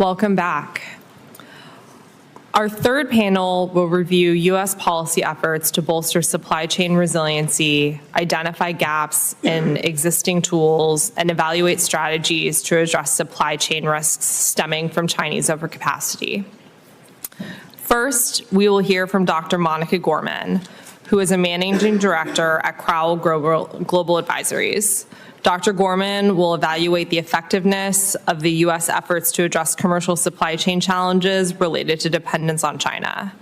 Welcome back. Our third panel will review U.S. policy efforts to bolster supply chain resiliency, identify gaps in existing tools, and evaluate strategies to address supply chain risks stemming from Chinese overcapacity. First, we will hear from Dr. Monica Gorman, who is a managing director at Crowell Global Advisories. Dr. Gorman will evaluate the effectiveness of the U.S. efforts to address commercial supply chain challenges related to dependence on China.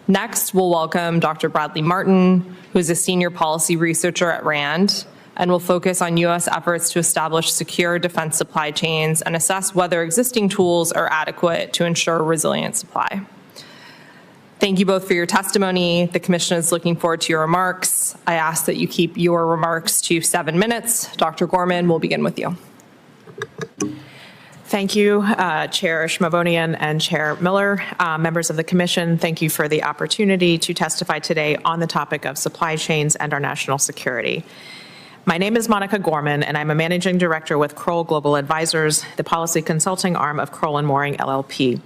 Next, we'll welcome Dr. Bradley Martin, who is a senior policy researcher at RAND, and will focus on U.S. efforts to establish secure defense supply chains and assess whether existing tools are adequate to ensure resilient supply. Thank you both for your testimony. The Commission is looking forward to your remarks. I ask that you keep your remarks to 7 minutes. Dr. Gorman, we'll begin with you. Thank you, Chair Shmabonian and Chair Miller. Members of the Commission, thank you for the opportunity to testify today on the topic of supply chains and our national security. My name is Monica Gorman, and I'm a managing director with Crowell Global Advisors, the policy consulting arm of Crowell & Mooring, LLP.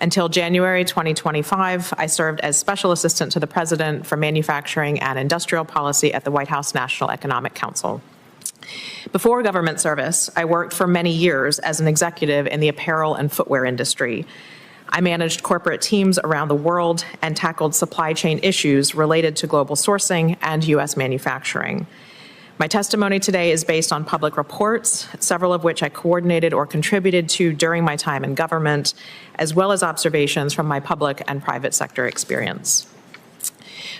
Until January 2025, I served as Special Assistant to the President for Manufacturing and Industrial Policy at the White House National Economic Council. Before government service, I worked for many years as an executive in the apparel and footwear industry. I managed corporate teams around the world and tackled supply chain issues related to global sourcing and U.S. manufacturing. My testimony today is based on public reports, several of which I coordinated or contributed to during my time in government, as well as observations from my public and private sector experience.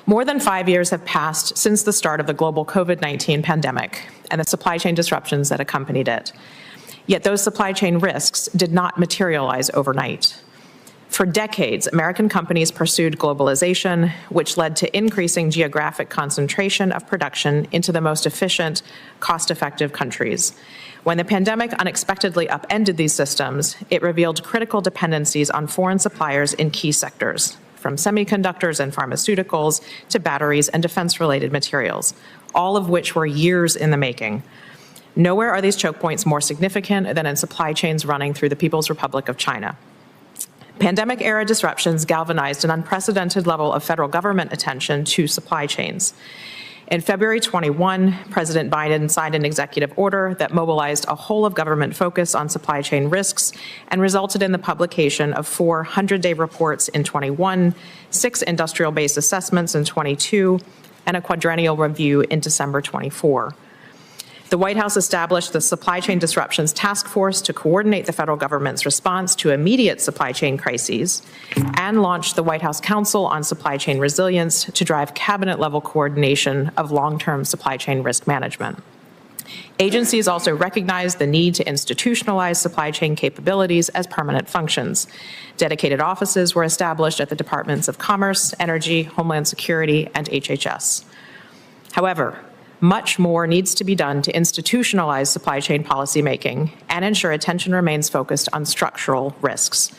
More than 5 years have passed since the start of the global COVID-19 pandemic and the supply chain disruptions that accompanied it. Yet those supply chain risks did not materialize overnight. For decades, American companies pursued globalization, which led to increasing geographic concentration of production into the most efficient, cost-effective countries. When the pandemic unexpectedly upended these systems, it revealed critical dependencies on foreign suppliers in key sectors, from semiconductors and pharmaceuticals to batteries and defense-related materials, all of which were years in the making. Nowhere are these choke points more significant than in supply chains running through the People's Republic of China. Pandemic-era disruptions galvanized an unprecedented level of federal government attention to supply chains. In February 21, President Biden signed an executive order that mobilized a whole-of-government focus on supply chain risks and resulted in the publication of 4 100-day reports in 21, 6 industrial-based assessments in 22, and a quadrennial review in December 24. The White House established the Supply Chain Disruptions Task Force to coordinate the federal government's response to immediate supply chain crises and launched the White House Council on Supply Chain Resilience to drive cabinet-level coordination of long-term supply chain risk management. Agencies also recognized the need to institutionalize supply chain capabilities as permanent functions. Dedicated offices were established at the Departments of Commerce, Energy, Homeland Security, and HHS. However, much more needs to be done to institutionalize supply chain policymaking and ensure attention remains focused on structural risks.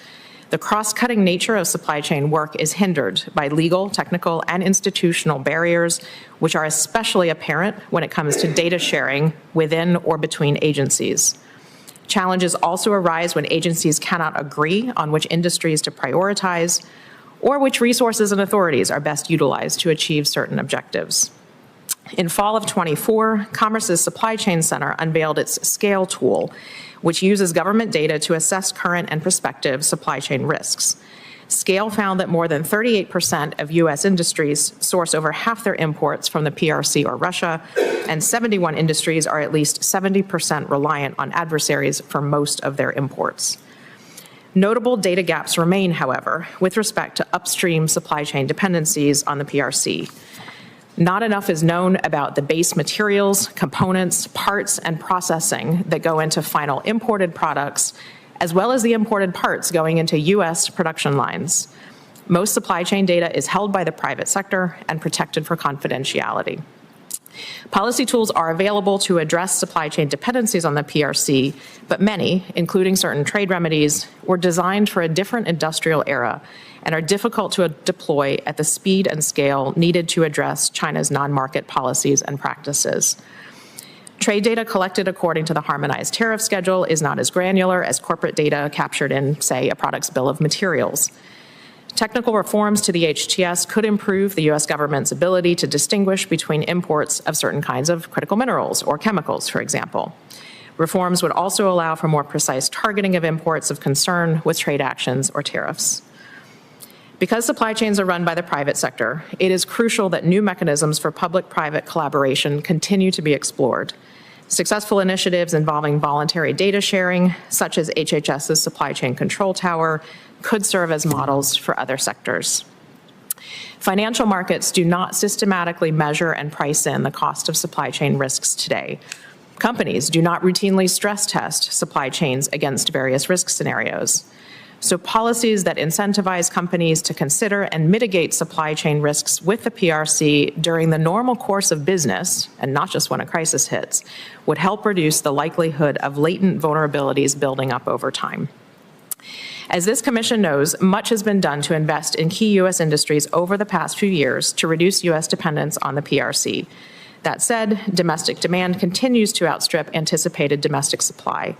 The cross-cutting nature of supply chain work is hindered by legal, technical, and institutional barriers, which are especially apparent when it comes to data sharing within or between agencies. Challenges also arise when agencies cannot agree on which industries to prioritize or which resources and authorities are best utilized to achieve certain objectives. In fall of 24, Commerce's Supply Chain Center unveiled its SCALE tool, which uses government data to assess current and prospective supply chain risks. SCALE found that more than 38% of U.S. industries source over half their imports from the PRC or Russia, and 71 industries are at least 70% reliant on adversaries for most of their imports. Notable data gaps remain, however, with respect to upstream supply chain dependencies on the PRC. Not enough is known about the base materials, components, parts, and processing that go into final imported products, as well as the imported parts going into U.S. production lines. Most supply chain data is held by the private sector and protected for confidentiality. Policy tools are available to address supply chain dependencies on the PRC, but many, including certain trade remedies, were designed for a different industrial era and are difficult to deploy at the speed and scale needed to address China's non-market policies and practices. Trade data collected according to the harmonized tariff schedule is not as granular as corporate data captured in, say, a product's bill of materials. Technical reforms to the HTS could improve the U.S. government's ability to distinguish between imports of certain kinds of critical minerals or chemicals, for example. Reforms would also allow for more precise targeting of imports of concern with trade actions or tariffs. Because supply chains are run by the private sector, it is crucial that new mechanisms for public-private collaboration continue to be explored. Successful initiatives involving voluntary data sharing, such as HHS's Supply Chain Control Tower, could serve as models for other sectors. Financial markets do not systematically measure and price in the cost of supply chain risks today. Companies do not routinely stress test supply chains against various risk scenarios. So policies that incentivize companies to consider and mitigate supply chain risks with the PRC during the normal course of business, and not just when a crisis hits, would help reduce the likelihood of latent vulnerabilities building up over time. As this commission knows, much has been done to invest in key U.S. industries over the past few years to reduce U.S. dependence on the PRC. That said, domestic demand continues to outstrip anticipated domestic supply.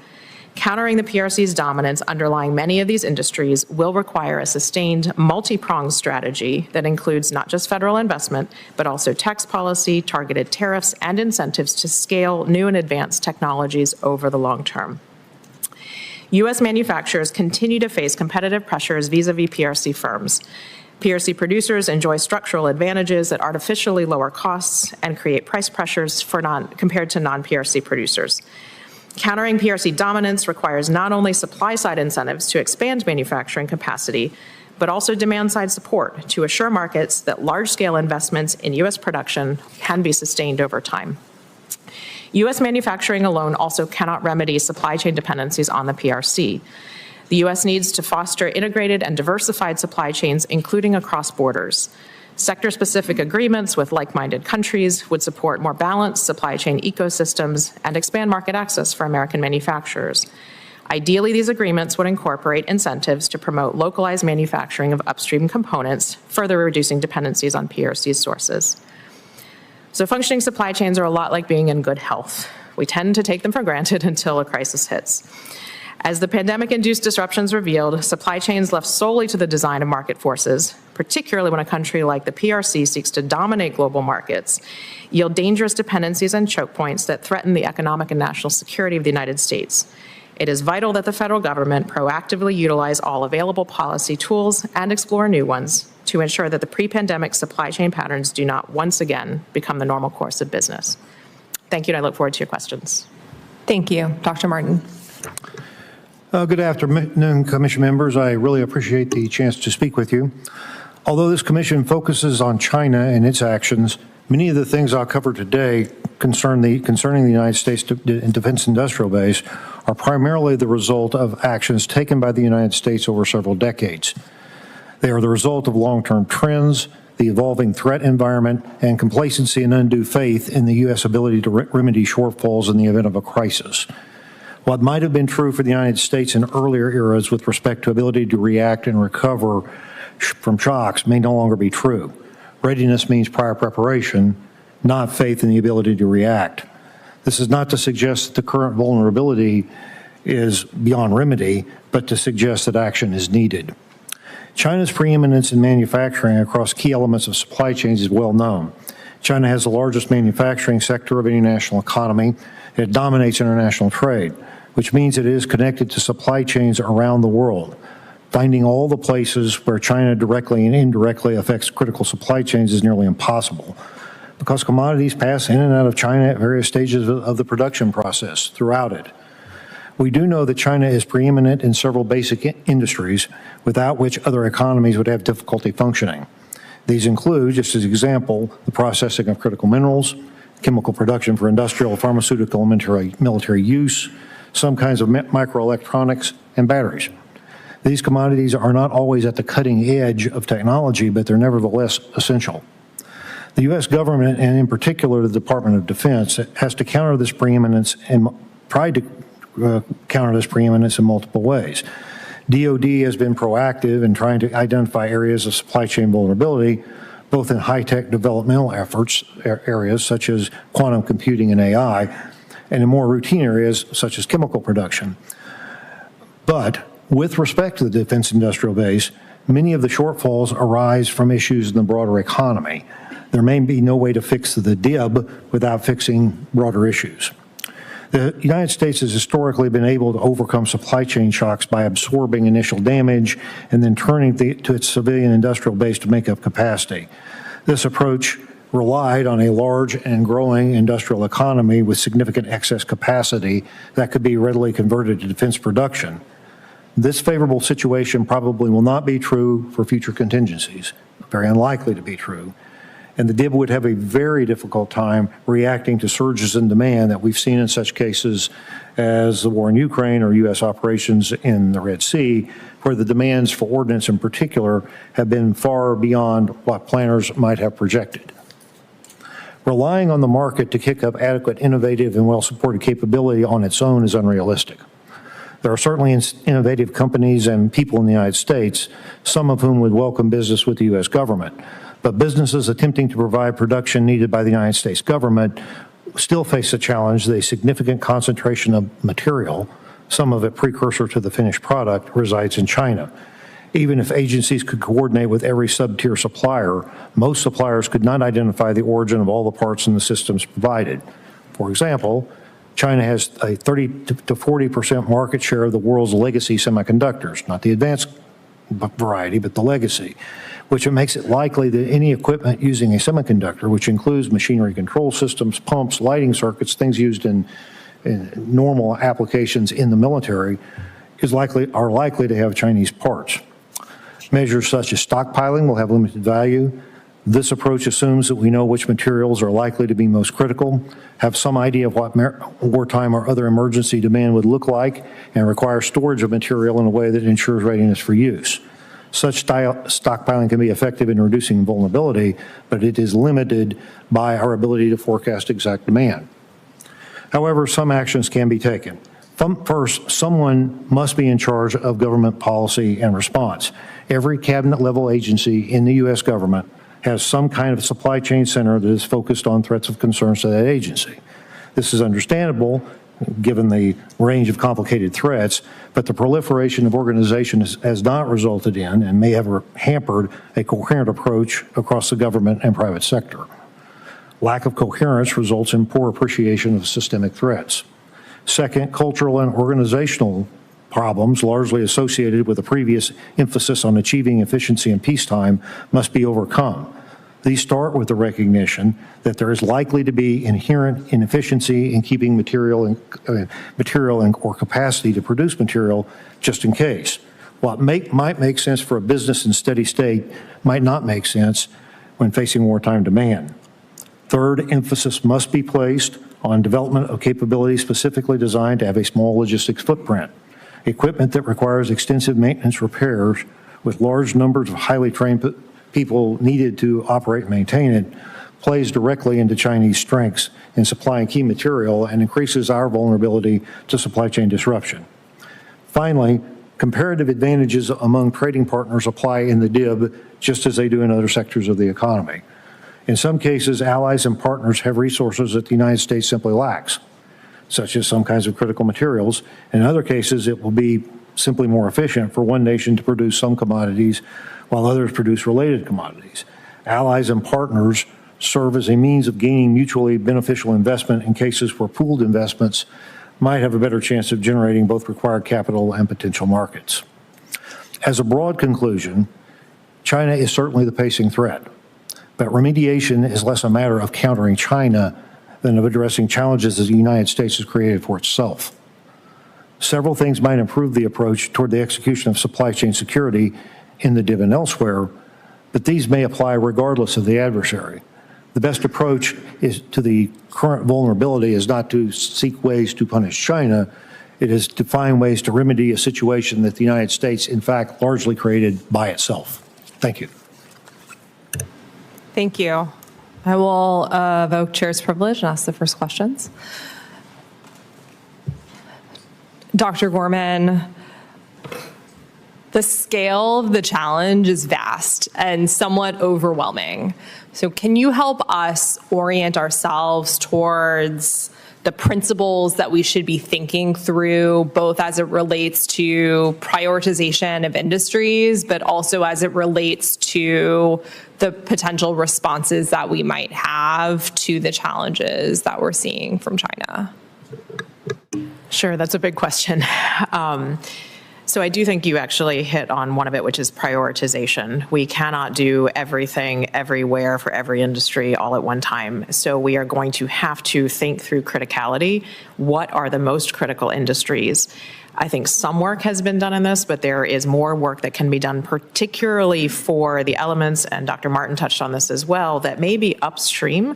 Countering the PRC's dominance underlying many of these industries will require a sustained, multi-pronged strategy that includes not just federal investment, but also tax policy, targeted tariffs, and incentives to scale new and advanced technologies over the long term. U.S. manufacturers continue to face competitive pressures vis-a-vis PRC firms. PRC producers enjoy structural advantages that artificially lower costs and create price pressures compared to non-PRC producers. Countering PRC dominance requires not only supply-side incentives to expand manufacturing capacity, but also demand-side support to assure markets that large-scale investments in U.S. production can be sustained over time. U.S. manufacturing alone also cannot remedy supply chain dependencies on the PRC. The U.S. needs to foster integrated and diversified supply chains, including across borders. Sector-specific agreements with like-minded countries would support more balanced supply chain ecosystems and expand market access for American manufacturers. Ideally, these agreements would incorporate incentives to promote localized manufacturing of upstream components, further reducing dependencies on PRC sources. So functioning supply chains are a lot like being in good health. We tend to take them for granted until a crisis hits. As the pandemic-induced disruptions revealed, supply chains left solely to the design of market forces, particularly when a country like the PRC seeks to dominate global markets, yield dangerous dependencies and choke points that threaten the economic and national security of the United States. It is vital that the federal government proactively utilize all available policy tools and explore new ones to ensure that the pre-pandemic supply chain patterns do not once again become the normal course of business. Thank you, and I look forward to your questions. Thank you. Dr. Martin. Good afternoon, Commission members. I really appreciate the chance to speak with you. Although this Commission focuses on China and its actions, many of the things I'll cover today concerning the United States defense industrial base are primarily the result of actions taken by the United States over several decades. They are the result of long-term trends, the evolving threat environment, and complacency and undue faith in the U.S. ability to remedy shortfalls in the event of a crisis. What might have been true for the United States in earlier eras with respect to ability to react and recover from shocks may no longer be true. Readiness means prior preparation, not faith in the ability to react. This is not to suggest that the current vulnerability is beyond remedy, but to suggest that action is needed. China's preeminence in manufacturing across key elements of supply chains is well known. China has the largest manufacturing sector of any national economy. It dominates international trade, which means it is connected to supply chains around the world. Finding all the places where China directly and indirectly affects critical supply chains is nearly impossible, because commodities pass in and out of China at various stages of the production process throughout it. We do know that China is preeminent in several basic industries, without which other economies would have difficulty functioning. These include, just as an example, the processing of critical minerals, chemical production for industrial, pharmaceutical, and military use, some kinds of microelectronics, and batteries. These commodities are not always at the cutting edge of technology, but they're nevertheless essential. The U.S. government, and in particular the Department of Defense, has to counter this preeminence and tried to counter this preeminence in multiple ways. DoD has been proactive in trying to identify areas of supply chain vulnerability, both in high-tech developmental efforts, areas such as quantum computing and AI, and in more routine areas such as chemical production. But with respect to the defense industrial base, many of the shortfalls arise from issues in the broader economy. There may be no way to fix the DIB without fixing broader issues. The United States has historically been able to overcome supply chain shocks by absorbing initial damage and then turning to its civilian industrial base to make up capacity. This approach relied on a large and growing industrial economy with significant excess capacity that could be readily converted to defense production. This favorable situation probably will not be true for future contingencies, very unlikely to be true. And the DIB would have a very difficult time reacting to surges in demand that we've seen in such cases as the war in Ukraine or U.S. operations in the Red Sea, where the demands for ordnance in particular have been far beyond what planners might have projected. Relying on the market to kick up adequate, innovative, and well-supported capability on its own is unrealistic. There are certainly innovative companies and people in the United States, some of whom would welcome business with the U.S. government. But businesses attempting to provide production needed by the United States government still face a challenge. The significant concentration of material, some of it precursor to the finished product, resides in China. Even if agencies could coordinate with every sub-tier supplier, most suppliers could not identify the origin of all the parts in the systems provided. For example, China has a 30 to 40% market share of the world's legacy semiconductors, not the advanced variety, but the legacy, which makes it likely that any equipment using a semiconductor, which includes machinery control systems, pumps, lighting circuits, things used in normal applications in the military, are likely to have Chinese parts. Measures such as stockpiling will have limited value. This approach assumes that we know which materials are likely to be most critical, have some idea of what wartime or other emergency demand would look like, and require storage of material in a way that ensures readiness for use. Such stockpiling can be effective in reducing vulnerability, but it is limited by our ability to forecast exact demand. However, some actions can be taken. First, someone must be in charge of government policy and response. Every cabinet-level agency in the U.S. government has some kind of supply chain center that is focused on threats of concerns to that agency. This is understandable given the range of complicated threats, but the proliferation of organizations has not resulted in and may have hampered a coherent approach across the government and private sector. Lack of coherence results in poor appreciation of systemic threats. Second, cultural and organizational problems largely associated with the previous emphasis on achieving efficiency in peacetime must be overcome. These start with the recognition that there is likely to be inherent inefficiency in keeping material or capacity to produce material just in case. What might make sense for a business in steady state might not make sense when facing wartime demand. Third, emphasis must be placed on development of capabilities specifically designed to have a small logistics footprint. Equipment that requires extensive maintenance repairs with large numbers of highly trained people needed to operate and maintain it plays directly into Chinese strengths in supplying key material and increases our vulnerability to supply chain disruption. Finally, comparative advantages among trading partners apply in the DIB just as they do in other sectors of the economy. In some cases, allies and partners have resources that the United States simply lacks, such as some kinds of critical materials. In other cases, it will be simply more efficient for one nation to produce some commodities while others produce related commodities. Allies and partners serve as a means of gaining mutually beneficial investment in cases where pooled investments might have a better chance of generating both required capital and potential markets. As a broad conclusion, China is certainly the pacing threat, but remediation is less a matter of countering China than of addressing challenges that the United States has created for itself. Several things might improve the approach toward the execution of supply chain security in the DIB and elsewhere, but these may apply regardless of the adversary. The best approach to the current vulnerability is not to seek ways to punish China, it is to find ways to remedy a situation that the United States, in fact, largely created by itself. Thank you. Thank you. I will evoke Chair's privilege and ask the first questions. Dr. Gorman, the scale of the challenge is vast and somewhat overwhelming. So can you help us orient ourselves towards the principles that we should be thinking through, both as it relates to prioritization of industries, but also as it relates to the potential responses that we might have to the challenges that we're seeing from China? Sure, that's a big question. So I do think you actually hit on one of it, which is prioritization. We cannot do everything everywhere for every industry all at one time. So we are going to have to think through criticality. What are the most critical industries? I think some work has been done in this, but there is more work that can be done, particularly for the elements, and Dr. Martin touched on this as well, that may be upstream,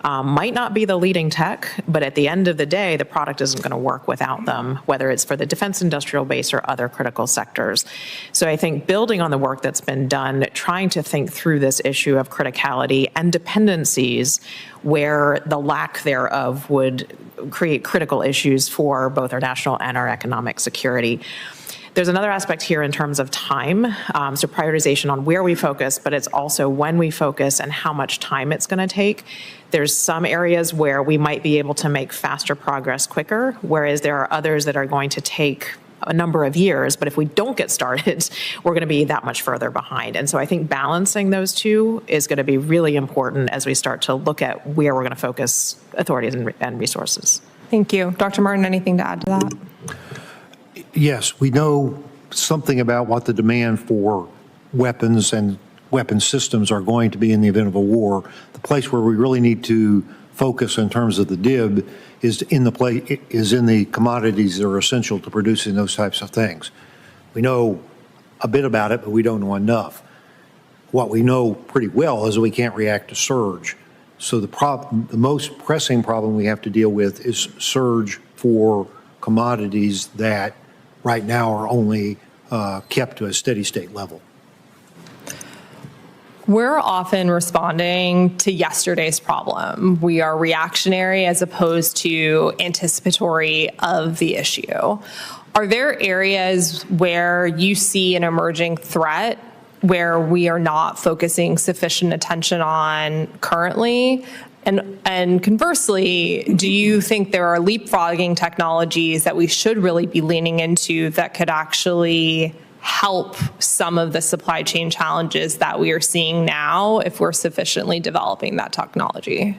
might not be the leading tech, but at the end of the day, the product isn't going to work without them, whether it's for the defense industrial base or other critical sectors. So I think building on the work that's been done, trying to think through this issue of criticality and dependencies where the lack thereof would create critical issues for both our national and our economic security. There's another aspect here in terms of time, so prioritization on where we focus, but it's also when we focus and how much time it's going to take. There's some areas where we might be able to make faster progress quicker, whereas there are others that are going to take a number of years, but if we don't get started, we're going to be that much further behind. And so I think balancing those two is going to be really important as we start to look at where we're going to focus authorities and resources. Thank you. Dr. Martin, anything to add to that? Yes, we know something about what the demand for weapons and weapon systems are going to be in the event of a war. The place where we really need to focus in terms of the DIB is in the commodities that are essential to producing those types of things. We know a bit about it, but we don't know enough. What we know pretty well is that we can't react to surge. So the most pressing problem we have to deal with is surge for commodities that right now are only kept to a steady state level. We're often responding to yesterday's problem. We are reactionary as opposed to anticipatory of the issue. Are there areas where you see an emerging threat where we are not focusing sufficient attention on currently? And conversely, do you think there are leapfrogging technologies that we should really be leaning into that could actually help some of the supply chain challenges that we are seeing now if we're sufficiently developing that technology?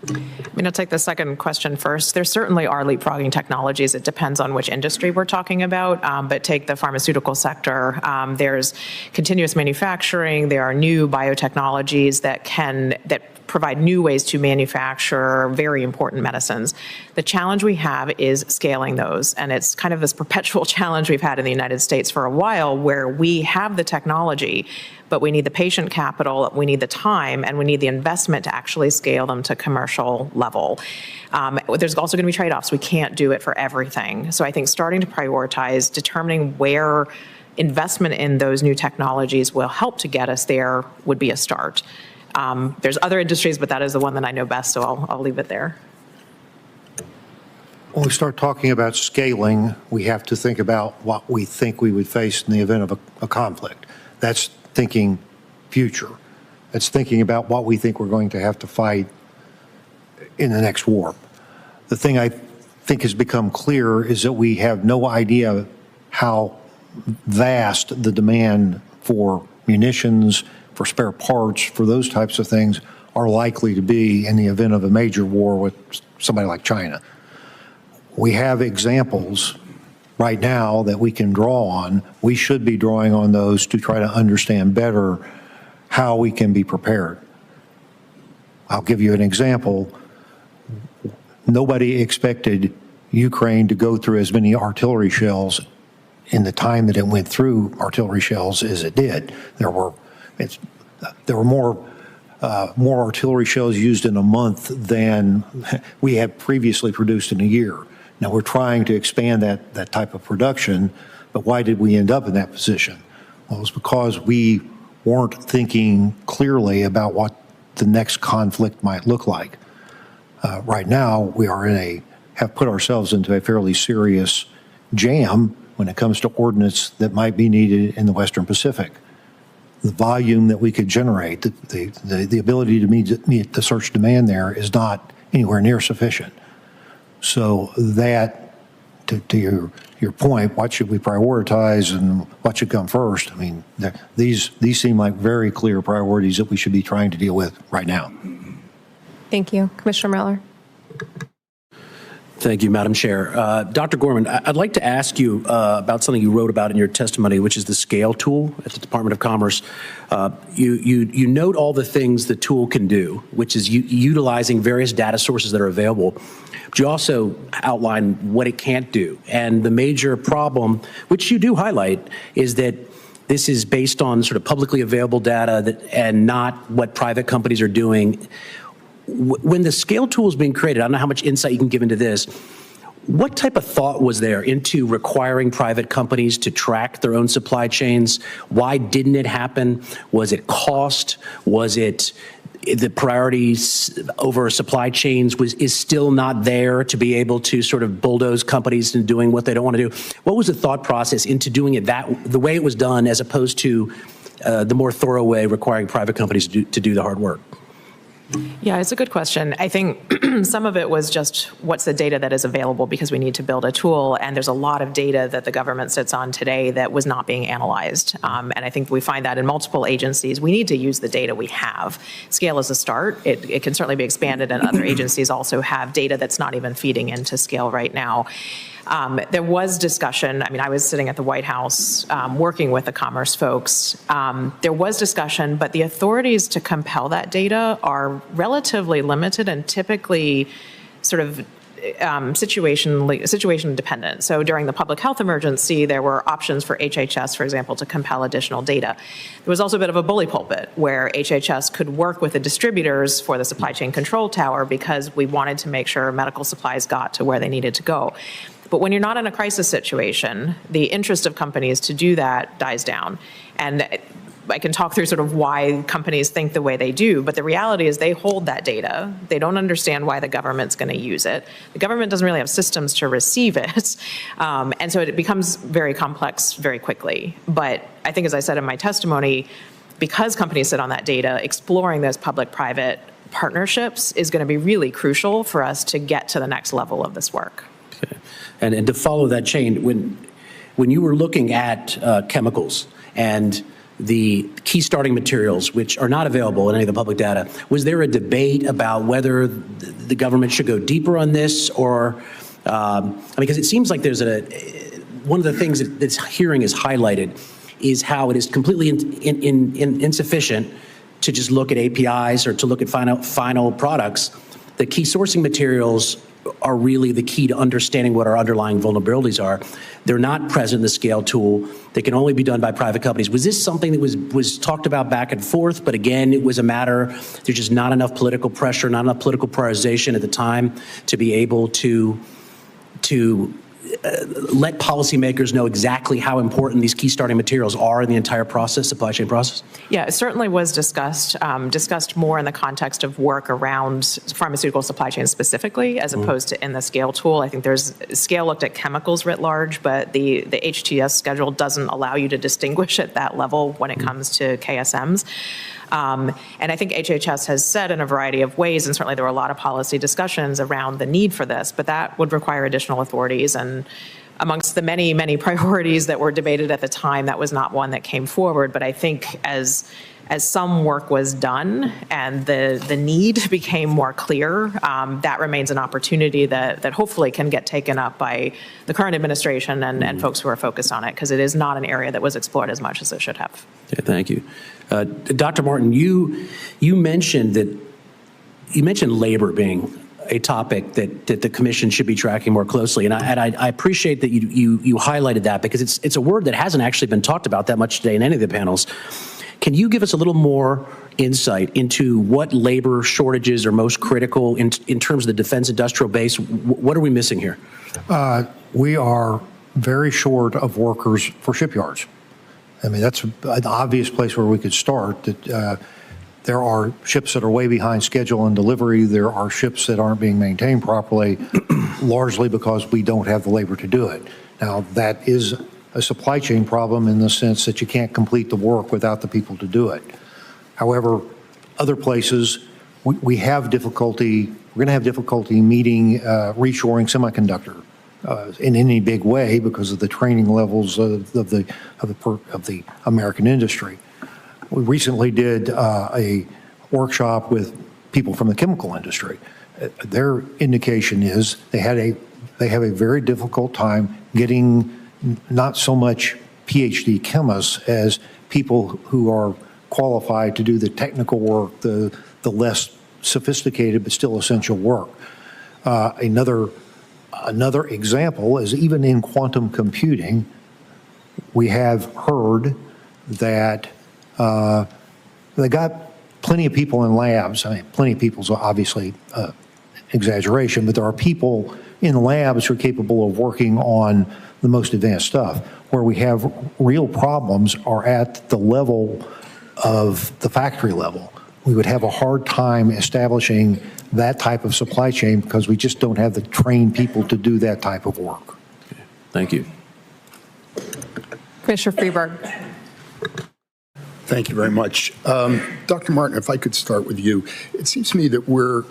I mean, I'll take the second question first. There certainly are leapfrogging technologies. It depends on which industry we're talking about, but take the pharmaceutical sector. There's continuous manufacturing. There are new biotechnologies that provide new ways to manufacture very important medicines. The challenge we have is scaling those, and it's kind of this perpetual challenge we've had in the United States for a while where we have the technology, but we need the patient capital, we need the time, and we need the investment to actually scale them to commercial level. There's also going to be trade-offs. We can't do it for everything. So I think starting to prioritize, determining where investment in those new technologies will help to get us there would be a start. There's other industries, but that is the one that I know best, so I'll leave it there. When we start talking about scaling, we have to think about what we think we would face in the event of a conflict. That's thinking future. That's thinking about what we think we're going to have to fight in the next war. The thing I think has become clear is that we have no idea how vast the demand for munitions, for spare parts, for those types of things are likely to be in the event of a major war with somebody like China. We have examples right now that we can draw on. We should be drawing on those to try to understand better how we can be prepared. I'll give you an example. Nobody expected Ukraine to go through as many artillery shells in the time that it went through artillery shells as it did. There were more artillery shells used in a month than we had previously produced in a year. Now we're trying to expand that type of production, but why did we end up in that position? Well, it was because we weren't thinking clearly about what the next conflict might look like. Right now, we have put ourselves into a fairly serious jam when it comes to ordnance that might be needed in the Western Pacific. The volume that we could generate, the ability to meet the surge demand there is not anywhere near sufficient. So that, to your point, what should we prioritize and what should come first? I mean, these seem like very clear priorities that we should be trying to deal with right now. Thank you. Commissioner Miller. Thank you, Madam Chair. Dr. Gorman, I'd like to ask you about something you wrote about in your testimony, which is the scale tool at the Department of Commerce. You note all the things the tool can do, which is utilizing various data sources that are available. But you also outline what it can't do. And the major problem, which you do highlight, is that this is based on sort of publicly available data and not what private companies are doing. When the scale tool is being created, I don't know how much insight you can give into this, what type of thought was there into requiring private companies to track their own supply chains? Why didn't it happen? Was it cost? Was it the priorities over supply chains is still not there to be able to sort of bulldoze companies into doing what they don't want to do? What was the thought process into doing it the way it was done, as opposed to the more thorough way requiring private companies to do the hard work? Yeah, it's a good question. I think some of it was just what's the data that is available, because we need to build a tool, and there's a lot of data that the government sits on today that was not being analyzed. And I think we find that in multiple agencies. We need to use the data we have. Scale is a start. It can certainly be expanded, and other agencies also have data that's not even feeding into Scale right now. There was discussion. I mean, I was sitting at the White House working with the Commerce folks. There was discussion, but the authorities to compel that data are relatively limited and typically sort of situation dependent. So during the public health emergency, there were options for HHS, for example, to compel additional data. There was also a bit of a bully pulpit where HHS could work with the distributors for the supply chain control tower because we wanted to make sure medical supplies got to where they needed to go. But when you're not in a crisis situation, the interest of companies to do that dies down. And I can talk through sort of why companies think the way they do, but the reality is they hold that data. They don't understand why the government's going to use it. The government doesn't really have systems to receive it. And so it becomes very complex very quickly. But I think, as I said in my testimony, because companies sit on that data, exploring those public-private partnerships is going to be really crucial for us to get to the next level of this work. Okay. And to follow that chain, when you were looking at chemicals and the key starting materials, which are not available in any of the public data, was there a debate about whether the government should go deeper on this, or because it seems like there's one of the things that this hearing is highlighted is how it is completely insufficient to just look at APIs or to look at final products. The key sourcing materials are really the key to understanding what our underlying vulnerabilities are. They're not present in the Scale tool. They can only be done by private companies. Was this something that was talked about back and forth, but again, it was a matter, there's just not enough political pressure, not enough political prioritization at the time to be able to let policymakers know exactly how important these key starting materials are in the entire process, supply chain process? Yeah, it certainly was discussed more in the context of work around pharmaceutical supply chain specifically, as opposed to in the Scale tool. I think Scale looked at chemicals writ large, but the HTS schedule doesn't allow you to distinguish at that level when it comes to KSMs. And I think HHS has said in a variety of ways, and certainly there were a lot of policy discussions around the need for this, but that would require additional authorities. And amongst the many, many priorities that were debated at the time, that was not one that came forward. But I think as some work was done and the need became more clear, that remains an opportunity that hopefully can get taken up by the current administration and folks who are focused on it, because it is not an area that was explored as much as it should have. Okay, thank you. Dr. Martin, you mentioned labor being a topic that the Commission should be tracking more closely, and I appreciate that you highlighted that, because it's a word that hasn't actually been talked about that much today in any of the panels. Can you give us a little more insight into what labor shortages are most critical in terms of the defense industrial base? What are we missing here? We are very short of workers for shipyards. I mean, that's an obvious place where we could start. That there are ships that are way behind schedule and delivery. There are ships that aren't being maintained properly, largely because we don't have the labor to do it. Now, that is a supply chain problem in the sense that you can't complete the work without the people to do it. However, other places, we have difficulty we're going to have difficulty meeting reshoring semiconductor in any big way because of the training levels of the American industry. We recently did a workshop with people from the chemical industry. Their indication is they have a very difficult time getting not so much PhD chemists as people who are qualified to do the technical work, the less sophisticated but still essential work. Another example is even in quantum computing, we have heard that they got plenty of people in labs. I mean, plenty of people is obviously exaggeration, but there are people in labs who are capable of working on the most advanced stuff. Where we have real problems are at the level of the factory level. We would have a hard time establishing that type of supply chain because we just don't have the trained people to do that type of work. Okay. Thank you. Commissioner Freeberg. Thank you very much. Dr. Martin, if I could start with you. It seems to me that we're,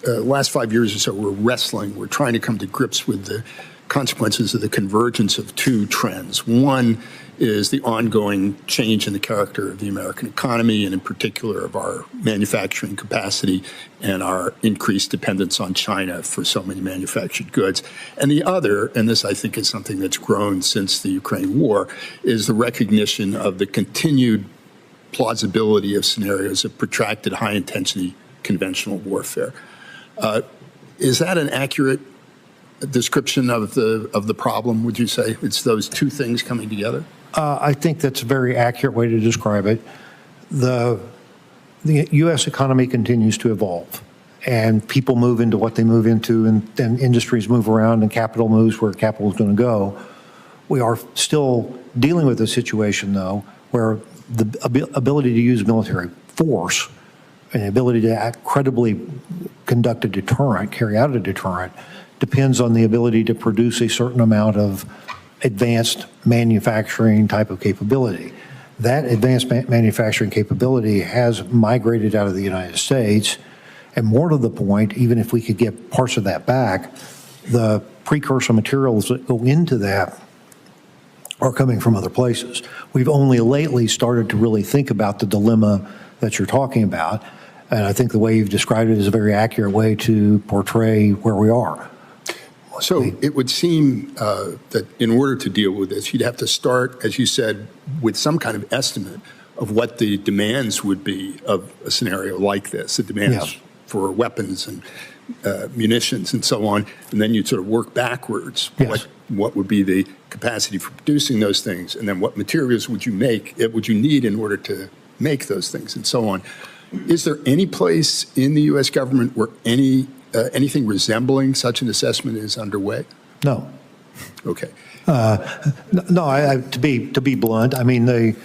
last 5 years or so, we're trying to come to grips with the consequences of the convergence of two trends. One is the ongoing change in the character of the American economy, and in particular of our manufacturing capacity and our increased dependence on China for so many manufactured goods. And the other, and this I think is something that's grown since the Ukraine war, is the recognition of the continued plausibility of scenarios of protracted high-intensity conventional warfare. Is that an accurate description of the problem, would you say? It's those two things coming together? I think that's a very accurate way to describe it. The U.S. economy continues to evolve, and people move into what they move into, and industries move around, and capital moves where capital is going to go. We are still dealing with a situation, though, where the ability to use military force and the ability to credibly conduct a deterrent, carry out a deterrent, depends on the ability to produce a certain amount of advanced manufacturing type of capability. That advanced manufacturing capability has migrated out of the United States, and more to the point, even if we could get parts of that back, the precursor materials that go into that are coming from other places. We've only lately started to really think about the dilemma that you're talking about, and I think the way you've described it is a very accurate way to portray where we are. So it would seem that in order to deal with this, you'd have to start, as you said, with some kind of estimate of what the demands would be of a scenario like this, the demands for weapons and munitions and so on, and then you'd sort of work backwards. What would be the capacity for producing those things, and then what materials would you need in order to make those things, and so on. Is there any place in the U.S. government where anything resembling such an assessment is underway? No. Okay. No, to be blunt, I mean,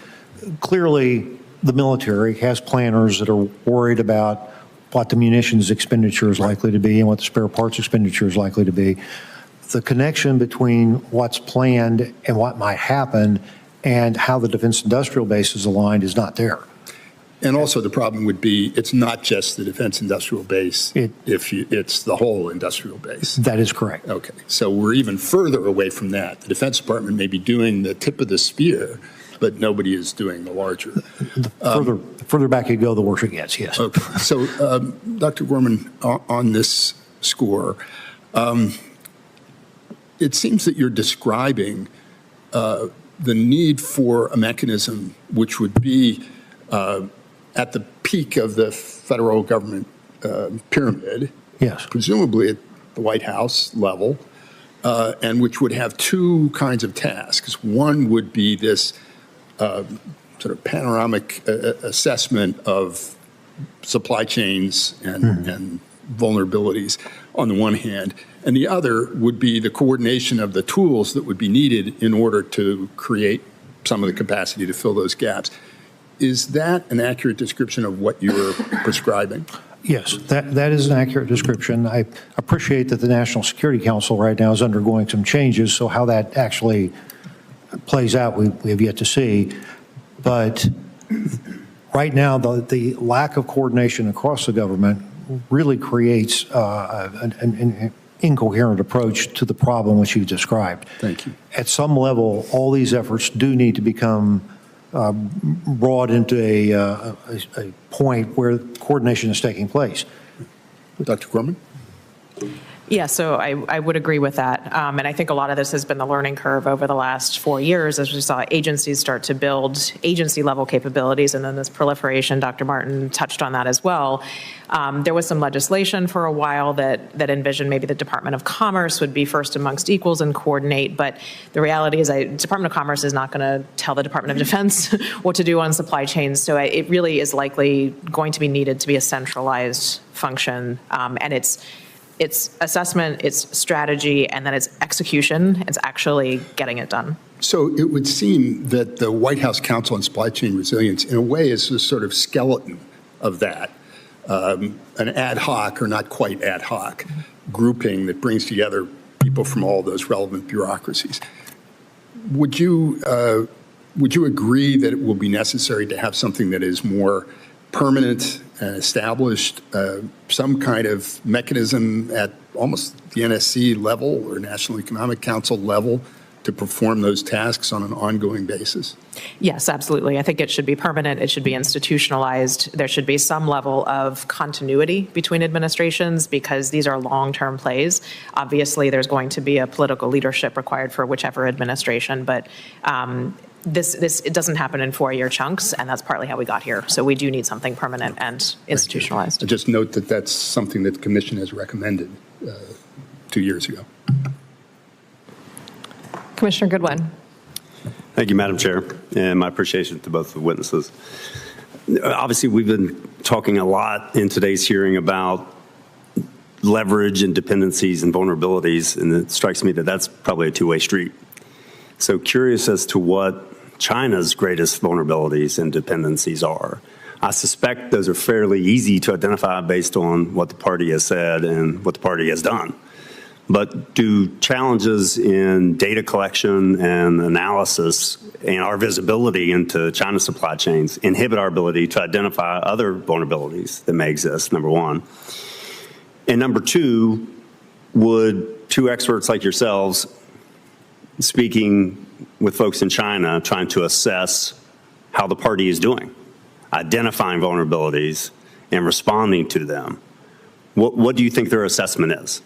clearly the military has planners that are worried about what the munitions expenditure is likely to be and what the spare parts expenditure is likely to be. The connection between what's planned and what might happen and how the defense industrial base is aligned is not there. And also the problem would be it's not just the defense industrial base, it's the whole industrial base. That is correct. Okay, so we're even further away from that. The Defense Department may be doing the tip of the spear, but nobody is doing the larger. The further back you go, the worse it gets, yes. Okay, so Dr. Gorman, on this score, it seems that you're describing the need for a mechanism which would be at the peak of the federal government pyramid, yes, presumably at the White House level, and which would have two kinds of tasks. One would be this sort of panoramic assessment of supply chains and vulnerabilities on the one hand, and the other would be the coordination of the tools that would be needed in order to create some of the capacity to fill those gaps. Is that an accurate description of what you're prescribing? Yes, that is an accurate description. I appreciate that the National Security Council right now is undergoing some changes, so how that actually plays out, we have yet to see. But right now, the lack of coordination across the government really creates an incoherent approach to the problem which you described. Thank you. At some level, all these efforts do need to become brought into a point where coordination is taking place. Dr. Gorman? Yeah, so I would agree with that. And I think a lot of this has been the learning curve over the last 4 years as we saw agencies start to build agency-level capabilities, and then this proliferation, Dr. Martin touched on that as well. There was some legislation for a while that envisioned maybe the Department of Commerce would be first amongst equals and coordinate, but the reality is Department of Commerce is not going to tell the Department of Defense what to do on supply chains, so it really is likely going to be needed to be a centralized function, and it's assessment, it's strategy, and then it's execution. It's actually getting it done. So it would seem that the White House Council on Supply Chain Resilience, in a way, is a sort of skeleton of that, an ad hoc or not quite ad hoc grouping that brings together people from all those relevant bureaucracies. Would you agree that it will be necessary to have something that is more permanent and established, some kind of mechanism at almost the NSC level or National Economic Council level to perform those tasks on an ongoing basis? Yes, absolutely. I think it should be permanent. It should be institutionalized. There should be some level of continuity between administrations because these are long-term plays. Obviously, there's going to be a political leadership required for whichever administration, but it doesn't happen in 4-year chunks, and that's partly how we got here. So we do need something permanent and institutionalized. I just note that that's something that the Commission has recommended 2 years ago. Commissioner Goodwin. Thank you, Madam Chair, and my appreciation to both the witnesses. Obviously, we've been talking a lot in today's hearing about leverage and dependencies and vulnerabilities, and it strikes me that that's probably a two-way street. So curious as to what China's greatest vulnerabilities and dependencies are. I suspect those are fairly easy to identify based on what the party has said and what the party has done. But do challenges in data collection and analysis and our visibility into China's supply chains inhibit our ability to identify other vulnerabilities that may exist, number one? And number two, would two experts like yourselves speaking with folks in China trying to assess how the party is doing, identifying vulnerabilities and responding to them, what do you think their assessment is?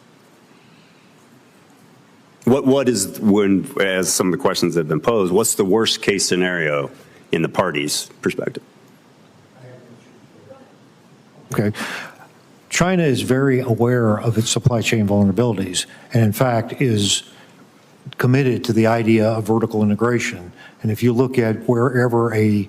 What is, when, as some of the questions have been posed, what's the worst case scenario in the party's perspective? Okay. China is very aware of its supply chain vulnerabilities, and in fact is committed to the idea of vertical integration. And if you look at wherever a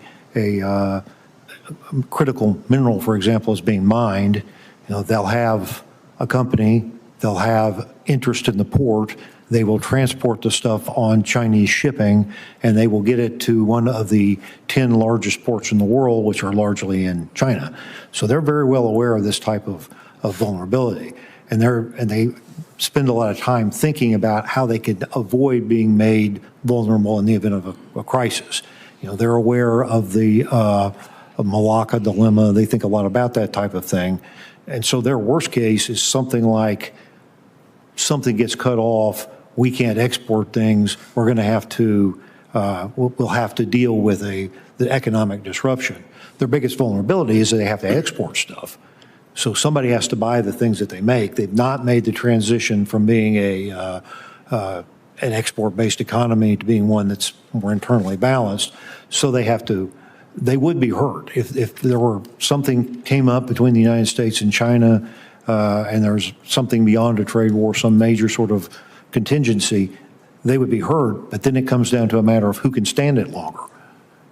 critical mineral, for example, is being mined, you know, they'll have a company, they'll have interest in the port, they will transport the stuff on Chinese shipping, and they will get it to one of the 10 largest ports in the world, which are largely in China. So they're very well aware of this type of vulnerability. And they spend a lot of time thinking about how they could avoid being made vulnerable in the event of a crisis. You know, they're aware of the Malacca dilemma. They think a lot about that type of thing. And so their worst case is something like something gets cut off, we can't export things, we're going to have to, we'll have to deal with the economic disruption. Their biggest vulnerability is that they have to export stuff. So somebody has to buy the things that they make. They've not made the transition from being an export-based economy to being one that's more internally balanced. So they would be hurt if there were something came up between the United States and China, and there's something beyond a trade war, some major sort of contingency, they would be hurt. But then it comes down to a matter of who can stand it longer.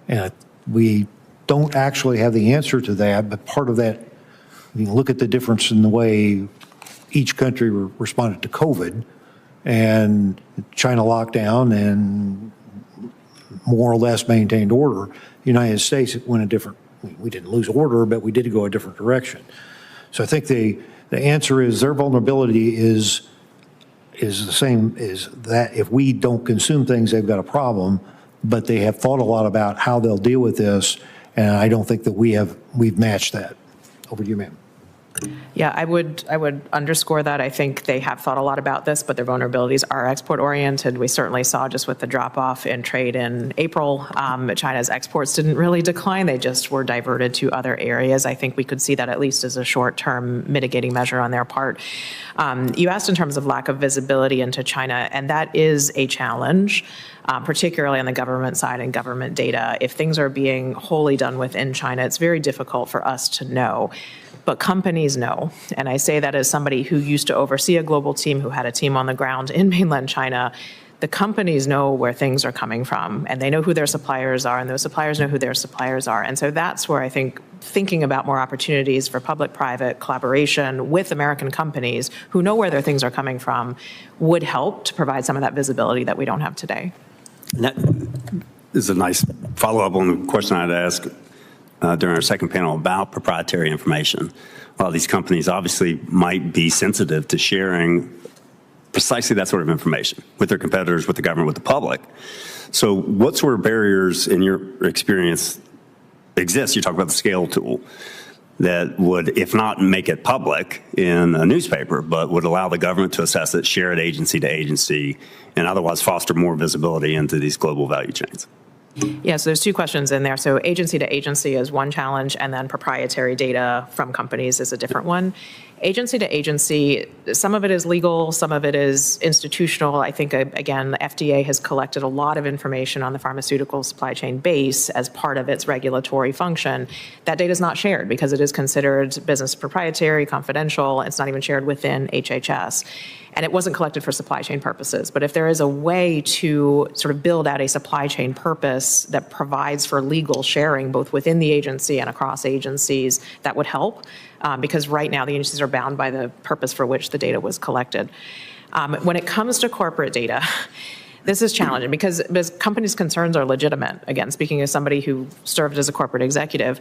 And we don't actually have the answer to that, but part of that, you can look at the difference in the way each country responded to COVID, and China locked down and more or less maintained order. The United States went a different, we didn't lose order, but we did go a different direction. So I think the answer is their vulnerability is the same as that. If we don't consume things, they've got a problem, but they have thought a lot about how they'll deal with this, and I don't think that we've matched that. Over to you, ma'am. Yeah, I would underscore that. I think they have thought a lot about this, but their vulnerabilities are export-oriented. We certainly saw just with the drop-off in trade in April, China's exports didn't really decline. They just were diverted to other areas. I think we could see that at least as a short-term mitigating measure on their part. You asked in terms of lack of visibility into China, and that is a challenge, particularly on the government side and government data. If things are being wholly done within China, it's very difficult for us to know. But companies know, and I say that as somebody who used to oversee a global team, who had a team on the ground in mainland China. The companies know where things are coming from, and they know who their suppliers are, and those suppliers know who their suppliers are. And so that's where I think thinking about more opportunities for public-private collaboration with American companies who know where their things are coming from would help to provide some of that visibility that we don't have today. And that is a nice follow-up on the question I'd asked during our second panel about proprietary information. A lot of these companies obviously might be sensitive to sharing precisely that sort of information with their competitors, with the government, with the public. So what sort of barriers in your experience exist? You talk about the scale tool that would, if not make it public in a newspaper, but would allow the government to assess it, share it agency to agency, and otherwise foster more visibility into these global value chains. Yeah, so there's two questions in there. So agency to agency is one challenge, and then proprietary data from companies is a different one. Agency to agency, some of it is legal, some of it is institutional. I think, again, the FDA has collected a lot of information on the pharmaceutical supply chain base as part of its regulatory function. That data is not shared because it is considered business proprietary, confidential. It's not even shared within HHS. And it wasn't collected for supply chain purposes. But if there is a way to sort of build out a supply chain purpose that provides for legal sharing, both within the agency and across agencies, that would help. Because right now the agencies are bound by the purpose for which the data was collected. When it comes to corporate data, this is challenging because companies' concerns are legitimate. Again, speaking as somebody who served as a corporate executive,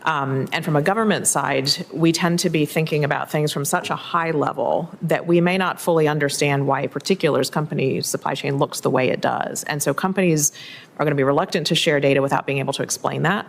and from a government side, we tend to be thinking about things from such a high level that we may not fully understand why a particular company's supply chain looks the way it does. And so companies are going to be reluctant to share data without being able to explain that.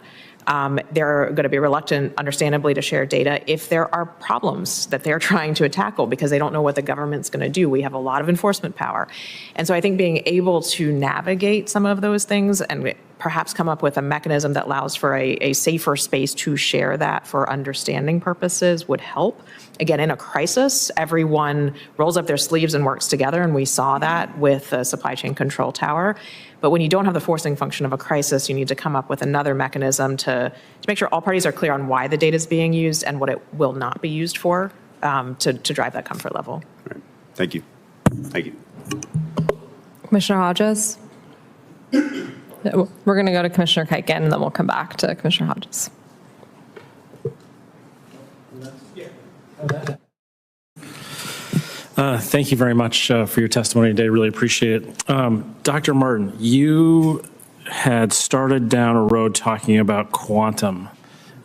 They're going to be reluctant, understandably, to share data if there are problems that they're trying to tackle because they don't know what the government's going to do. We have a lot of enforcement power. And so I think being able to navigate some of those things and perhaps come up with a mechanism that allows for a safer space to share that for understanding purposes would help. Again, in a crisis, everyone rolls up their sleeves and works together, and we saw that with the supply chain control tower. But when you don't have the forcing function of a crisis, you need to come up with another mechanism to make sure all parties are clear on why the data is being used and what it will not be used for to drive that comfort level. All right. Thank you. Thank you. Commissioner Hodges? We're going to go to Commissioner Keikin, and then we'll come back to Commissioner Hodges. Thank you very much for your testimony today. Really appreciate it. Dr. Martin, you had started down a road talking about quantum,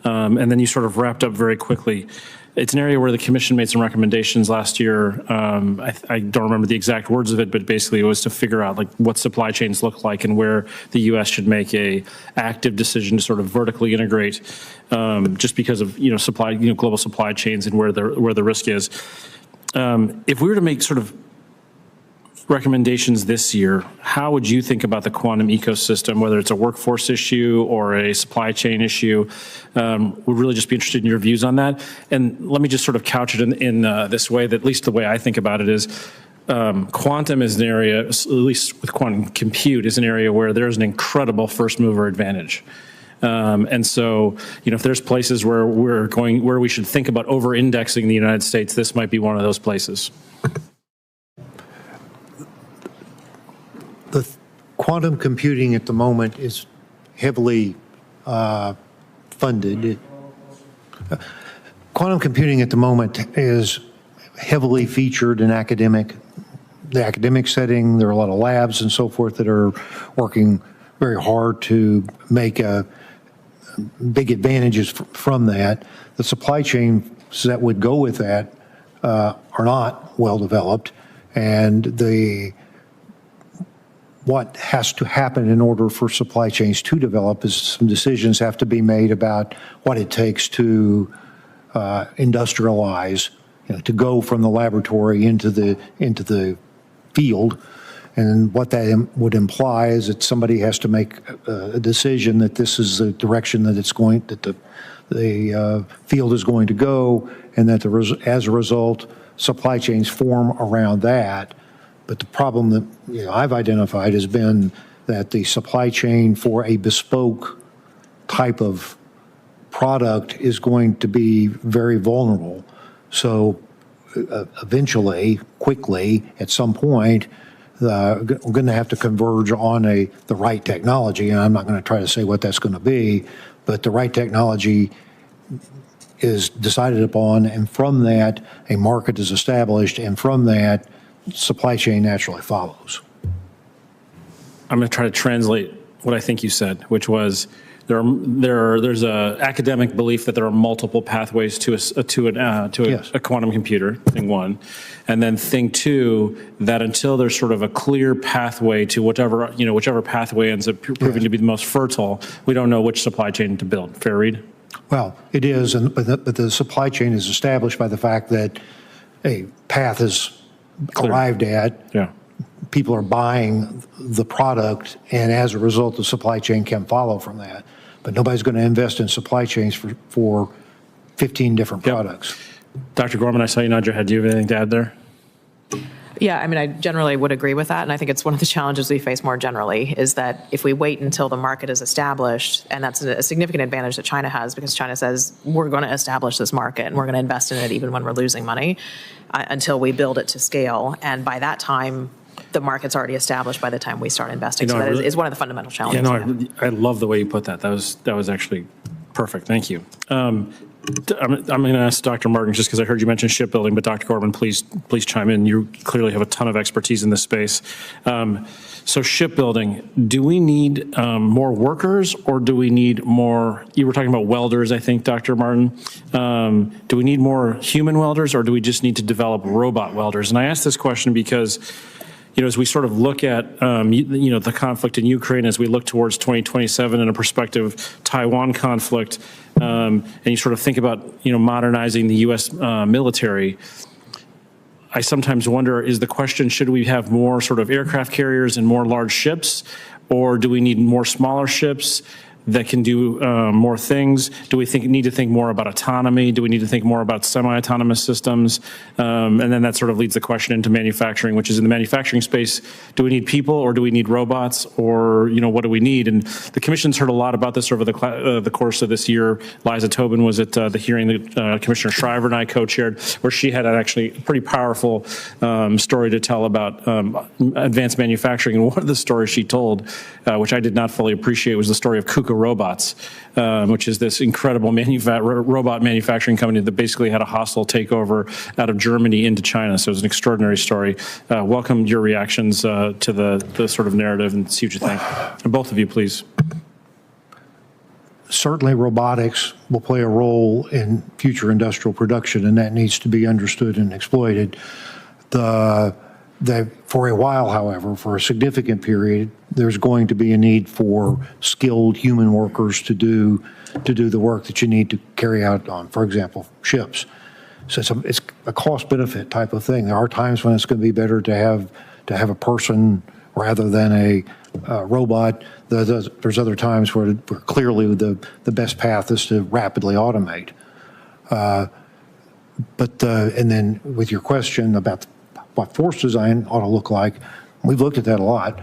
and then you sort of wrapped up very quickly. It's an area where the commission made some recommendations last year. I don't remember the exact words of it, but basically it was to figure out like what supply chains look like and where the U.S. should make a active decision to sort of vertically integrate, just because of global supply chains and where the risk is. If we were to make sort of recommendations this year, how would you think about the quantum ecosystem, whether it's a workforce issue or a supply chain issue? Would really just be interested in your views on that. And let me just sort of couch it in this way, that at least the way I think about it is quantum is an area, at least with quantum compute, is an area where there's an incredible first mover advantage. And so, if there's places where where we should think about over-indexing the United States, this might be one of those places. The quantum computing at the moment is heavily funded. Quantum computing at the moment is heavily featured in the academic setting. There are a lot of labs and so forth that are working very hard to make big advantages from that. The supply chains that would go with that are not well developed, and what has to happen in order for supply chains to develop is some decisions have to be made about what it takes to industrialize, to go from the laboratory into the field. And what that would imply is that somebody has to make a decision that this is the direction that the field is going to go, and that as a result, supply chains form around that. But the problem that I've identified has been that the supply chain for a bespoke type of product is going to be very vulnerable. So eventually, quickly, at some point, we're going to have to converge on the right technology. And I'm not going to try to say what that's going to be, but the right technology is decided upon, and from that, a market is established, and from that, supply chain naturally follows. I'm going to try to translate what I think you said, which was there's a academic belief that there are multiple pathways to a quantum computer, thing one, and then thing two, that until there's sort of a clear pathway to whichever pathway ends up proving to be the most fertile, we don't know which supply chain to build. Fair read? Well, it is, but the supply chain is established by the fact that a path is arrived at. Yeah. People are buying the product, and as a result, the supply chain can follow from that. But nobody's going to invest in supply chains for 15 different products. Dr. Gorman, I saw you nod your head. Do you have anything to add there? Yeah, I mean, I generally would agree with that, and I think it's one of the challenges we face more generally is that if we wait until the market is established, and that's a significant advantage that China has, because China says we're going to establish this market and we're going to invest in it even when we're losing money until we build it to scale, and by that time, the market's already established by the time we start investing. So that is one of the fundamental challenges. I love the way you put that. That was actually perfect. Thank you. I'm going to ask Dr. Martin, just because I heard you mention shipbuilding, but Dr. Gorman, please chime in. You clearly have a ton of expertise in this space. So shipbuilding, do we need more workers, or do we need more, you were talking about welders, I think, Dr. Martin. Do we need more human welders, or do we just need to develop robot welders? And I ask this question because as we sort of look at, the conflict in Ukraine, as we look towards 2027 and a prospective Taiwan conflict, and you sort of think about, modernizing the U.S. Military, I sometimes wonder, is the question, should we have more sort of aircraft carriers and more large ships, or do we need more smaller ships that can do more things? Do we need to think more about autonomy? Do we need to think more about semi-autonomous systems? And then that sort of leads the question into manufacturing, which is in the manufacturing space, do we need people, or do we need robots, or what do we need? And the Commission's heard a lot about this over the course of this year. Liza Tobin was at the hearing that Commissioner Shriver and I co-chaired, where she had actually a pretty powerful story to tell about advanced manufacturing. And one of the stories she told, which I did not fully appreciate, was the story of KUKA Robots, which is this incredible robot manufacturing company that basically had a hostile takeover out of Germany into China. So it was an extraordinary story. Welcome your reactions to the sort of narrative, and see what you think. And both of you, please. Certainly robotics will play a role in future industrial production, and that needs to be understood and exploited. For a while, however, for a significant period, there's going to be a need for skilled human workers to do the work that you need to carry out on, for example, ships. So it's a cost-benefit type of thing. There are times when it's going to be better to have a person rather than a robot. There's other times where clearly the best path is to rapidly automate. And then with your question about what force design ought to look like, we've looked at that a lot.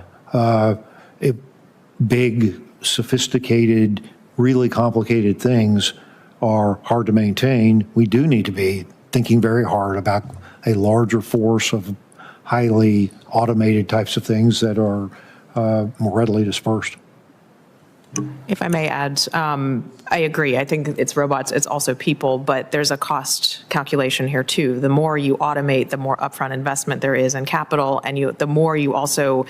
Big, sophisticated, really complicated things are hard to maintain. We do need to be thinking very hard about a larger force of highly automated types of things that are more readily dispersed. If I may add, I agree. I think it's robots, it's also people, but there's a cost calculation here too. The more you automate, the more upfront investment there is in capital, and the more you also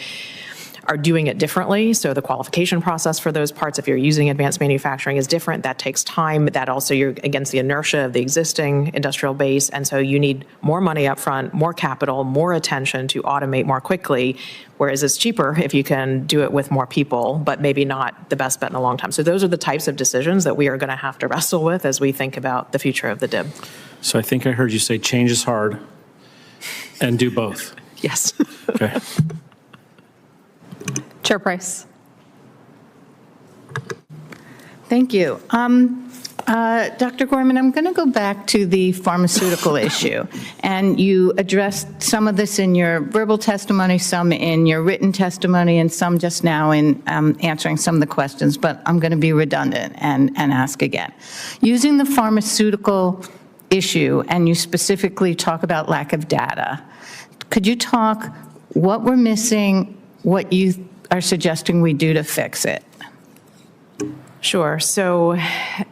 are doing it differently. So the qualification process for those parts, if you're using advanced manufacturing, is different. That takes time. That also, you're against the inertia of the existing industrial base. And so you need more money up front, more capital, more attention to automate more quickly, whereas it's cheaper if you can do it with more people, but maybe not the best bet in a long time. So those are the types of decisions that we are going to have to wrestle with as we think about the future of the DIB. So I think I heard you say change is hard and do both. Yes. Okay. Chair Price. Thank you. Dr. Gorman, I'm going to go back to the pharmaceutical issue. And you addressed some of this in your verbal testimony, some in your written testimony, and some just now in answering some of the questions, but I'm going to be redundant and ask again. Using the pharmaceutical issue, and you specifically talk about lack of data, could you talk what we're missing, what you are suggesting we do to fix it? Sure. So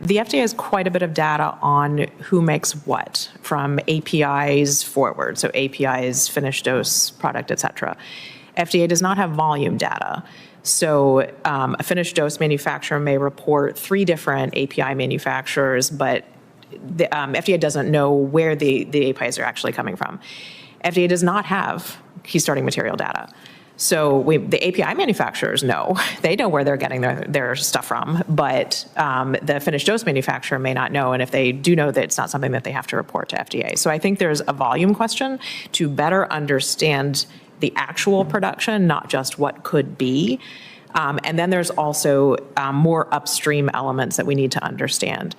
the FDA has quite a bit of data on who makes what, from APIs forward. So APIs, finished dose product, et cetera. FDA does not have volume data. So a finished dose manufacturer may report 3 different API manufacturers, but the FDA doesn't know where the APIs are actually coming from. FDA does not have key starting material data. So the API manufacturers know. They know where they're getting their stuff from, but the finished dose manufacturer may not know, and if they do know, that it's not something that they have to report to FDA. So I think there's a volume question to better understand the actual production, not just what could be. And then there's also more upstream elements that we need to understand.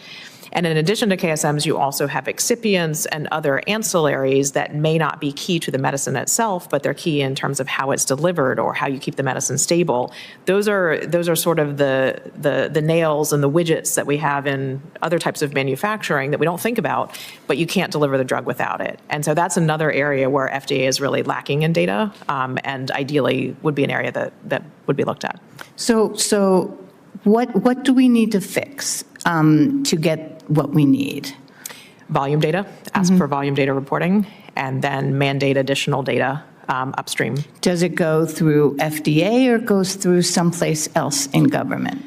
And in addition to KSMs, you also have excipients and other ancillaries that may not be key to the medicine itself, but they're key in terms of how it's delivered or how you keep the medicine stable. Those are sort of the nails and the widgets that we have in other types of manufacturing that we don't think about, but you can't deliver the drug without it. And so that's another area where FDA is really lacking in data, and ideally would be an area that would be looked at. So what do we need to fix to get what we need? Volume data, ask for volume data reporting, and then mandate additional data upstream. Does it go through FDA or goes through someplace else in government?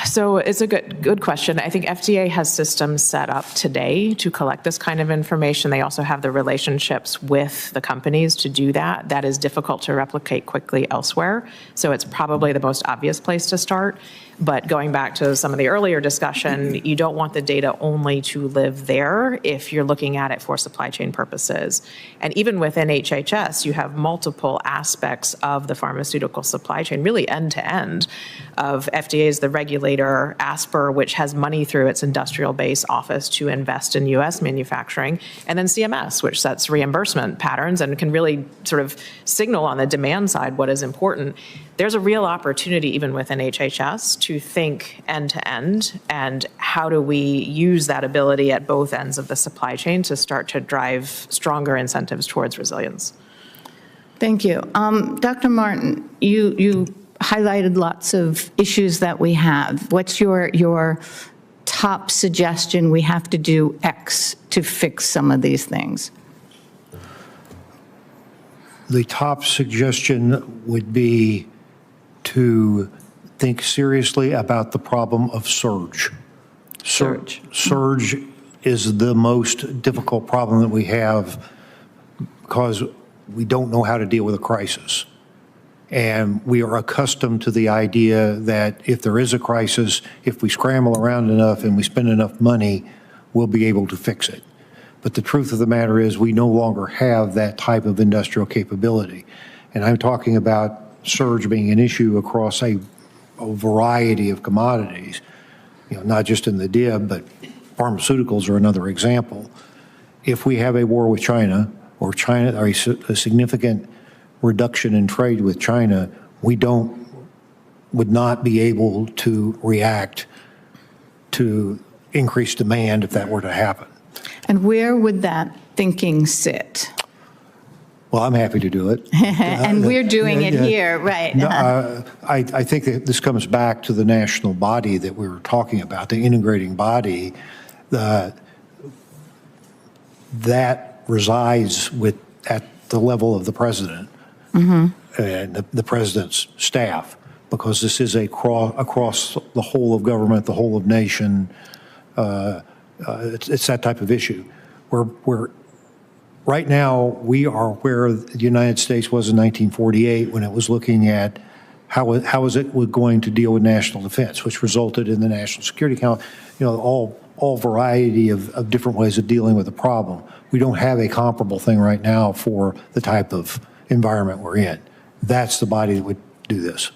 So it's a good question. I think FDA has systems set up today to collect this kind of information. They also have the relationships with the companies to do that. That is difficult to replicate quickly elsewhere. So it's probably the most obvious place to start. But going back to some of the earlier discussion, you don't want the data only to live there if you're looking at it for supply chain purposes. And even within HHS, you have multiple aspects of the pharmaceutical supply chain, really end to end, of FDA is the regulator, ASPR, which has money through its industrial base office to invest in US manufacturing, and then CMS, which sets reimbursement patterns and can really sort of signal on the demand side what is important. There's a real opportunity even within HHS to think end to end, and how do we use that ability at both ends of the supply chain to start to drive stronger incentives towards resilience. Thank you. Dr. Martin, you highlighted lots of issues that we have. What's your top suggestion? We have to do X to fix some of these things. The top suggestion would be to think seriously about the problem of surge. Surge is the most difficult problem that we have because we don't know how to deal with a crisis. And we are accustomed to the idea that if there is a crisis, if we scramble around enough and we spend enough money, we'll be able to fix it. But the truth of the matter is we no longer have that type of industrial capability. And I'm talking about surge being an issue across a variety of commodities, not just in the DIB, but pharmaceuticals are another example. If we have a war with China, or a significant reduction in trade with China, would not be able to react to increased demand if that were to happen. And where would that thinking sit? Well, I'm happy to do it. And we're doing it here, right? No, I think that this comes back to the national body that we were talking about, the integrating body, that resides at the level of the president. and the president's staff, because this is across the whole of government, the whole of nation. It's that type of issue. We're right now, we are where the United States was in 1948 when it was looking at how is it going to deal with national defense, which resulted in the National Security Council, all variety of different ways of dealing with the problem. We don't have a comparable thing right now for the type of environment we're in. That's the body that would do this.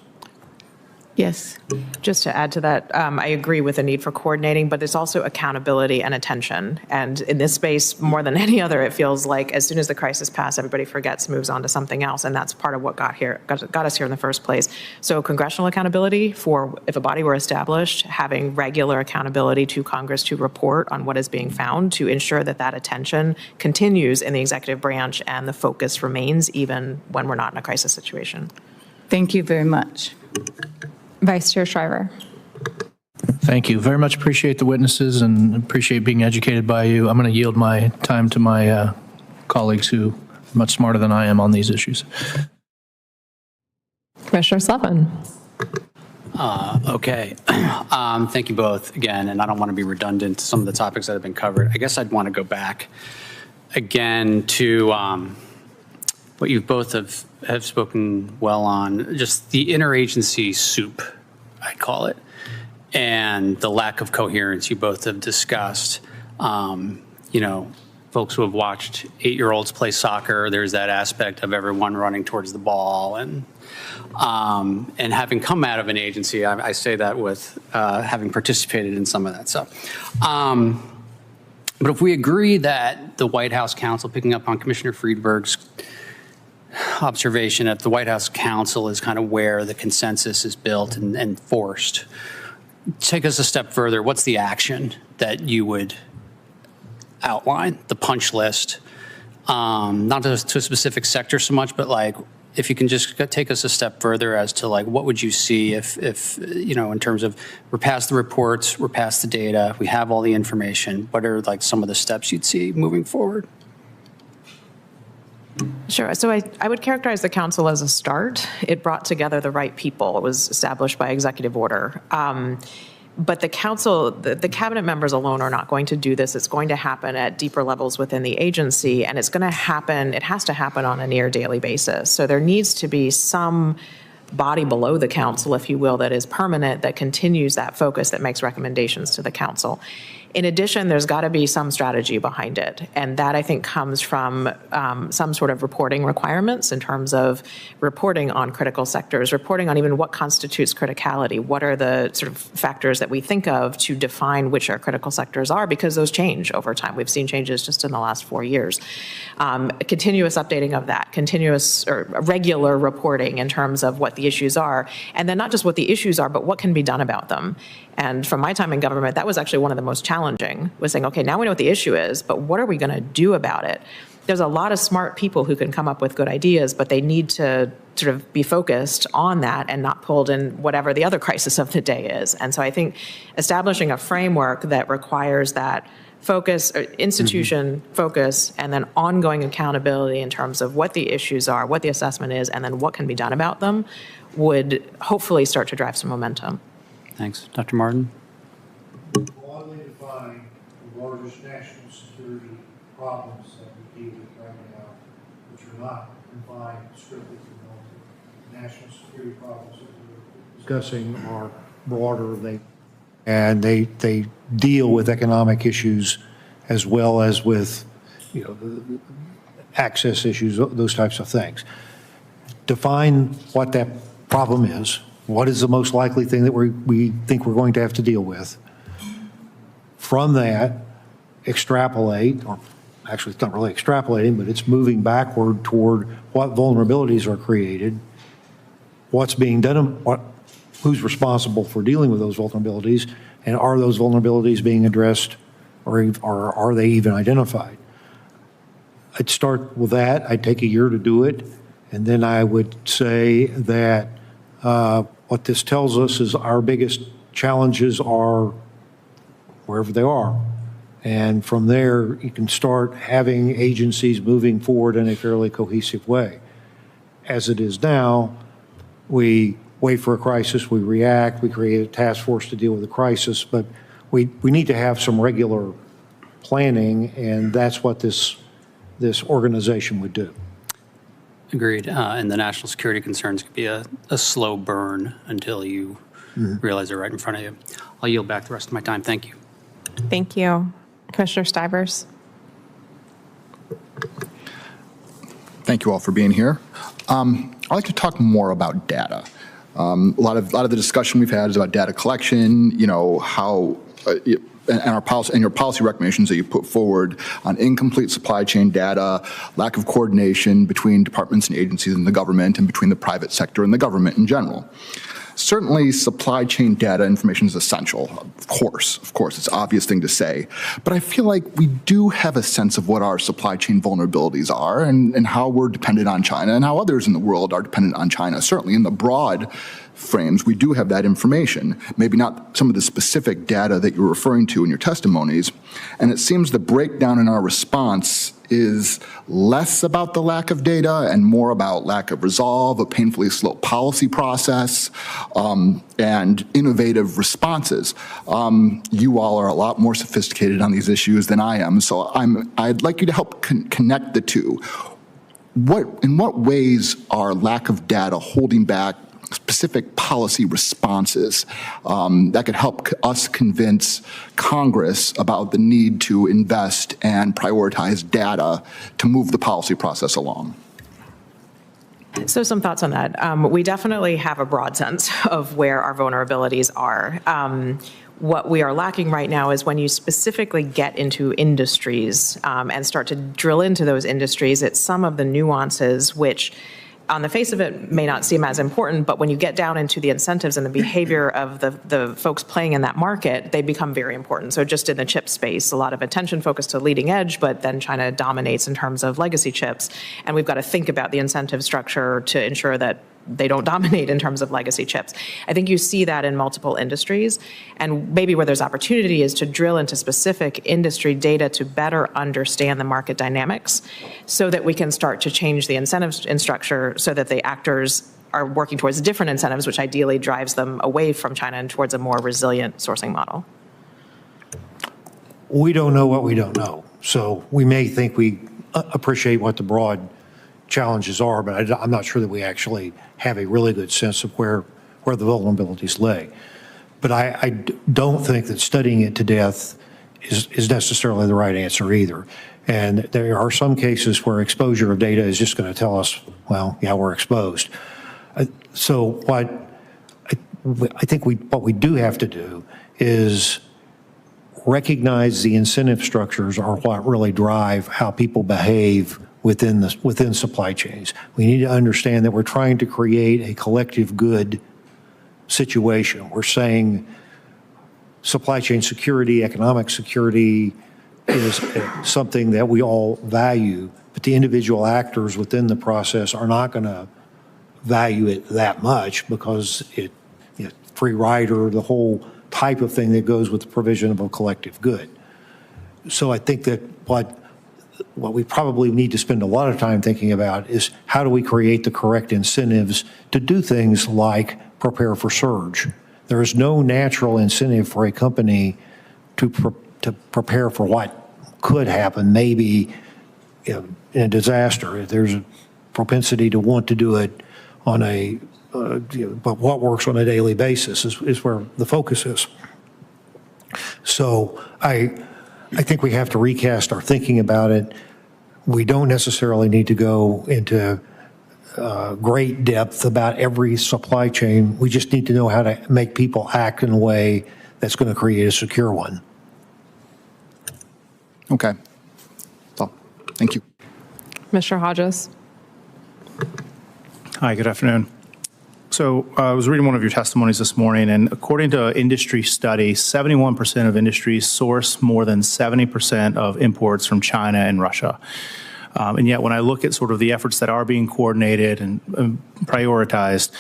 Yes. Just to add to that, I agree with the need for coordinating, but there's also accountability and attention. And in this space, more than any other, it feels like as soon as the crisis passes, everybody forgets, moves on to something else. And that's part of what got us here in the first place. So congressional accountability for, if a body were established, having regular accountability to Congress to report on what is being found, to ensure that that attention continues in the executive branch and the focus remains even when we're not in a crisis situation. Thank you very much. Vice Chair Shriver. Thank you. Very much appreciate the witnesses and appreciate being educated by you. I'm going to yield my time to my colleagues who are much smarter than I am on these issues. Commissioner Slevin. Okay. Thank you both again, and I don't want to be redundant to some of the topics that have been covered. I guess I'd want to go back again to what you both have spoken well on, just the interagency soup, I'd call it, and the lack of coherence you both have discussed. Folks who have watched 8-year-olds play soccer, there's that aspect of everyone running towards the ball, and having come out of an agency, I say that with having participated in some of that stuff. But if we agree that the White House counsel, picking up on Commissioner Friedberg's observation, that the White House counsel is kind of where the consensus is built and forced, take us a step further. What's the action that you would outline, the punch list, not to a specific sector so much, but like if you can just take us a step further as to like what would you see if in terms of we're past the reports, we're past the data, we have all the information, what are like some of the steps you'd see moving forward? Sure. So I would characterize the council as a start. It brought together the right people. It was established by executive order. But the council, the cabinet members alone are not going to do this. It's going to happen at deeper levels within the agency, and it's going to happen, it has to happen on a near daily basis. So there needs to be some body below the council, if you will, that is permanent, that continues that focus, that makes recommendations to the council. In addition, there's got to be some strategy behind it. And that, I think, comes from some sort of reporting requirements in terms of reporting on critical sectors, reporting on even what constitutes criticality. What are the sort of factors that we think of to define which our critical sectors are, because those change over time. We've seen changes just in the last 4 years. Continuous updating of that, continuous or regular reporting in terms of what the issues are. And then not just what the issues are, but what can be done about them. And from my time in government, that was actually one of the most challenging, was saying, okay, now we know what the issue is, but what are we going to do about it? There's a lot of smart people who can come up with good ideas, but they need to sort of be focused on that and not pulled in whatever the other crisis of the day is. And so I think establishing a framework that requires that focus, institution focus, and then ongoing accountability in terms of what the issues are, what the assessment is, and then what can be done about them would hopefully start to drive some momentum. Thanks. Dr. Martin? Broadly defined, the largest national security problems that we deal with right now, which are not confined strictly to the national security problems that we're discussing, are broader. They deal with economic issues as well as with access issues, those types of things. Define what that problem is. What is the most likely thing that we think we're going to have to deal with? From that, extrapolate, or actually it's not really extrapolating, but it's moving backward toward what vulnerabilities are created, what's being done, who's responsible for dealing with those vulnerabilities, and are those vulnerabilities being addressed, or are they even identified? I'd start with that. I'd take a year to do it, and then I would say that what this tells us is our biggest challenges are wherever they are. And from there, you can start having agencies moving forward in a fairly cohesive way. as it is now, we wait for a crisis, we react, we create a task force to deal with the crisis, but we need to have some regular planning, and that's what this organization would do. Agreed. And the national security concerns could be a slow burn until you realize they're right in front of you. I'll yield back the rest of my time. Thank you. Thank you. Commissioner Stivers. Thank you all for being here. I'd like to talk more about data. A lot of the discussion we've had is about data collection, you know, how and our policy and your policy recommendations that you put forward on incomplete supply chain data, lack of coordination between departments and agencies in the government and between the private sector and the government in general. Certainly, supply chain data information is essential. Of course, it's an obvious thing to say. But I feel like we do have a sense of what our supply chain vulnerabilities are and how we're dependent on China and how others in the world are dependent on China. Certainly in the broad frames, we do have that information, maybe not some of the specific data that you're referring to in your testimonies. And it seems the breakdown in our response is less about the lack of data and more about lack of resolve, a painfully slow policy process, and innovative responses. You all are a lot more sophisticated on these issues than I am, so I'd like you to help connect the two. In what ways are lack of data holding back specific policy responses that could help us convince Congress about the need to invest and prioritize data to move the policy process along? So some thoughts on that. We definitely have a broad sense of where our vulnerabilities are. What we are lacking right now is when you specifically get into industries and start to drill into those industries, it's some of the nuances which on the face of it may not seem as important, but when you get down into the incentives and the behavior of the folks playing in that market, they become very important. So just in the chip space, a lot of attention focused to leading edge, but then China dominates in terms of legacy chips. And we've got to think about the incentive structure to ensure that they don't dominate in terms of legacy chips. I think you see that in multiple industries, and maybe where there's opportunity is to drill into specific industry data to better understand the market dynamics so that we can start to change the incentives and structure so that the actors are working towards different incentives, which ideally drives them away from China and towards a more resilient sourcing model. We don't know what we don't know. So we may think we appreciate what the broad challenges are, but I'm not sure that we actually have a really good sense of where the vulnerabilities lay. But I don't think that studying it to death is necessarily the right answer either. And there are some cases where exposure of data is just going to tell us, well, yeah, we're exposed. So what we do have to do is recognize the incentive structures are what really drive how people behave within supply chains. We need to understand that we're trying to create a collective good situation. We're saying supply chain security, economic security is something that we all value, but the individual actors within the process are not going to value it that much because free rider, the whole type of thing that goes with the provision of a collective good. So I think that what we probably need to spend a lot of time thinking about is how do we create the correct incentives to do things like prepare for surge. There is no natural incentive for a company to prepare for what could happen, maybe in a disaster. There's a propensity to want to do it on a, but what works on a daily basis is where the focus is. So I think we have to recast our thinking about it. We don't necessarily need to go into great depth about every supply chain. We just need to know how to make people act in a way that's going to create a secure one. Okay. So, thank you. Mr. Hodges. Hi, good afternoon. So I was reading one of your testimonies this morning, and according to an industry study, 71% of industries source more than 70% of imports from China and Russia. And yet when I look at sort of the efforts that are being coordinated and prioritized,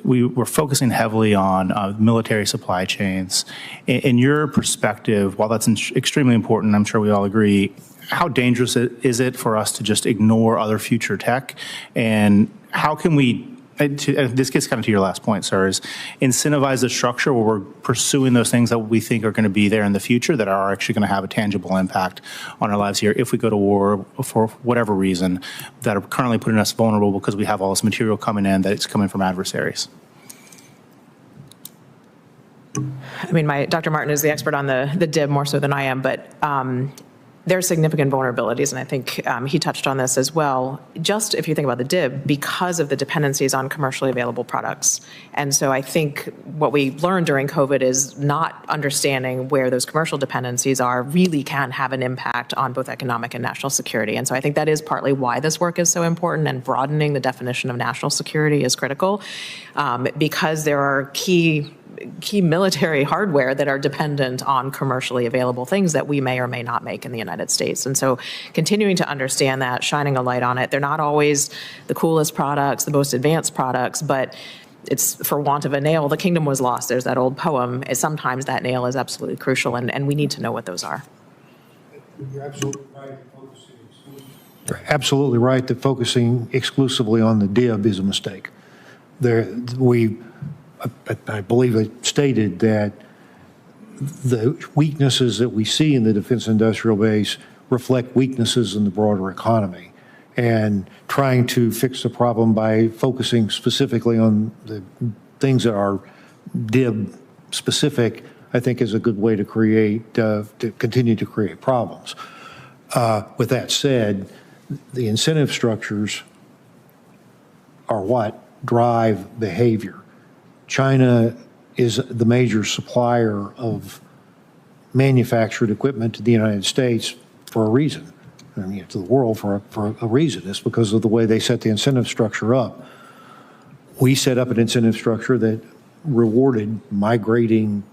we're focusing heavily on military supply chains. In your perspective, while that's extremely important, I'm sure we all agree, how dangerous is it for us to just ignore other future tech? And how can we, and this gets kind of to your last point, sir, is incentivize the structure where we're pursuing those things that we think are going to be there in the future that are actually going to have a tangible impact on our lives here if we go to war for whatever reason that are currently putting us vulnerable because we have all this material coming in that's coming from adversaries. I mean, Dr. Martin is the expert on the DIB more so than I am, but there are significant vulnerabilities, and I think he touched on this as well. Just if you think about the DIB, because of the dependencies on commercially available products. And so I think what we learned during COVID is not understanding where those commercial dependencies are really can have an impact on both economic and national security. And so I think that is partly why this work is so important, and broadening the definition of national security is critical, because there are key military hardware that are dependent on commercially available things that we may or may not make in the United States. And so continuing to understand that, shining a light on it, they're not always the coolest products, the most advanced products, but it's for want of a nail, the kingdom was lost. There's that old poem. Sometimes that nail is absolutely crucial, and we need to know what those are. You're absolutely right that focusing exclusively on the DIB is a mistake. I believe it stated that the weaknesses that we see in the defense industrial base reflect weaknesses in the broader economy. And trying to fix the problem by focusing specifically on the things that are DIB specific, I think is a good way to continue to create problems. With that said, the incentive structures are what drive behavior. China is the major supplier of manufactured equipment to the United States for a reason. I mean, to the world for a reason. It's because of the way they set the incentive structure up. We set up an incentive structure that rewarded migrating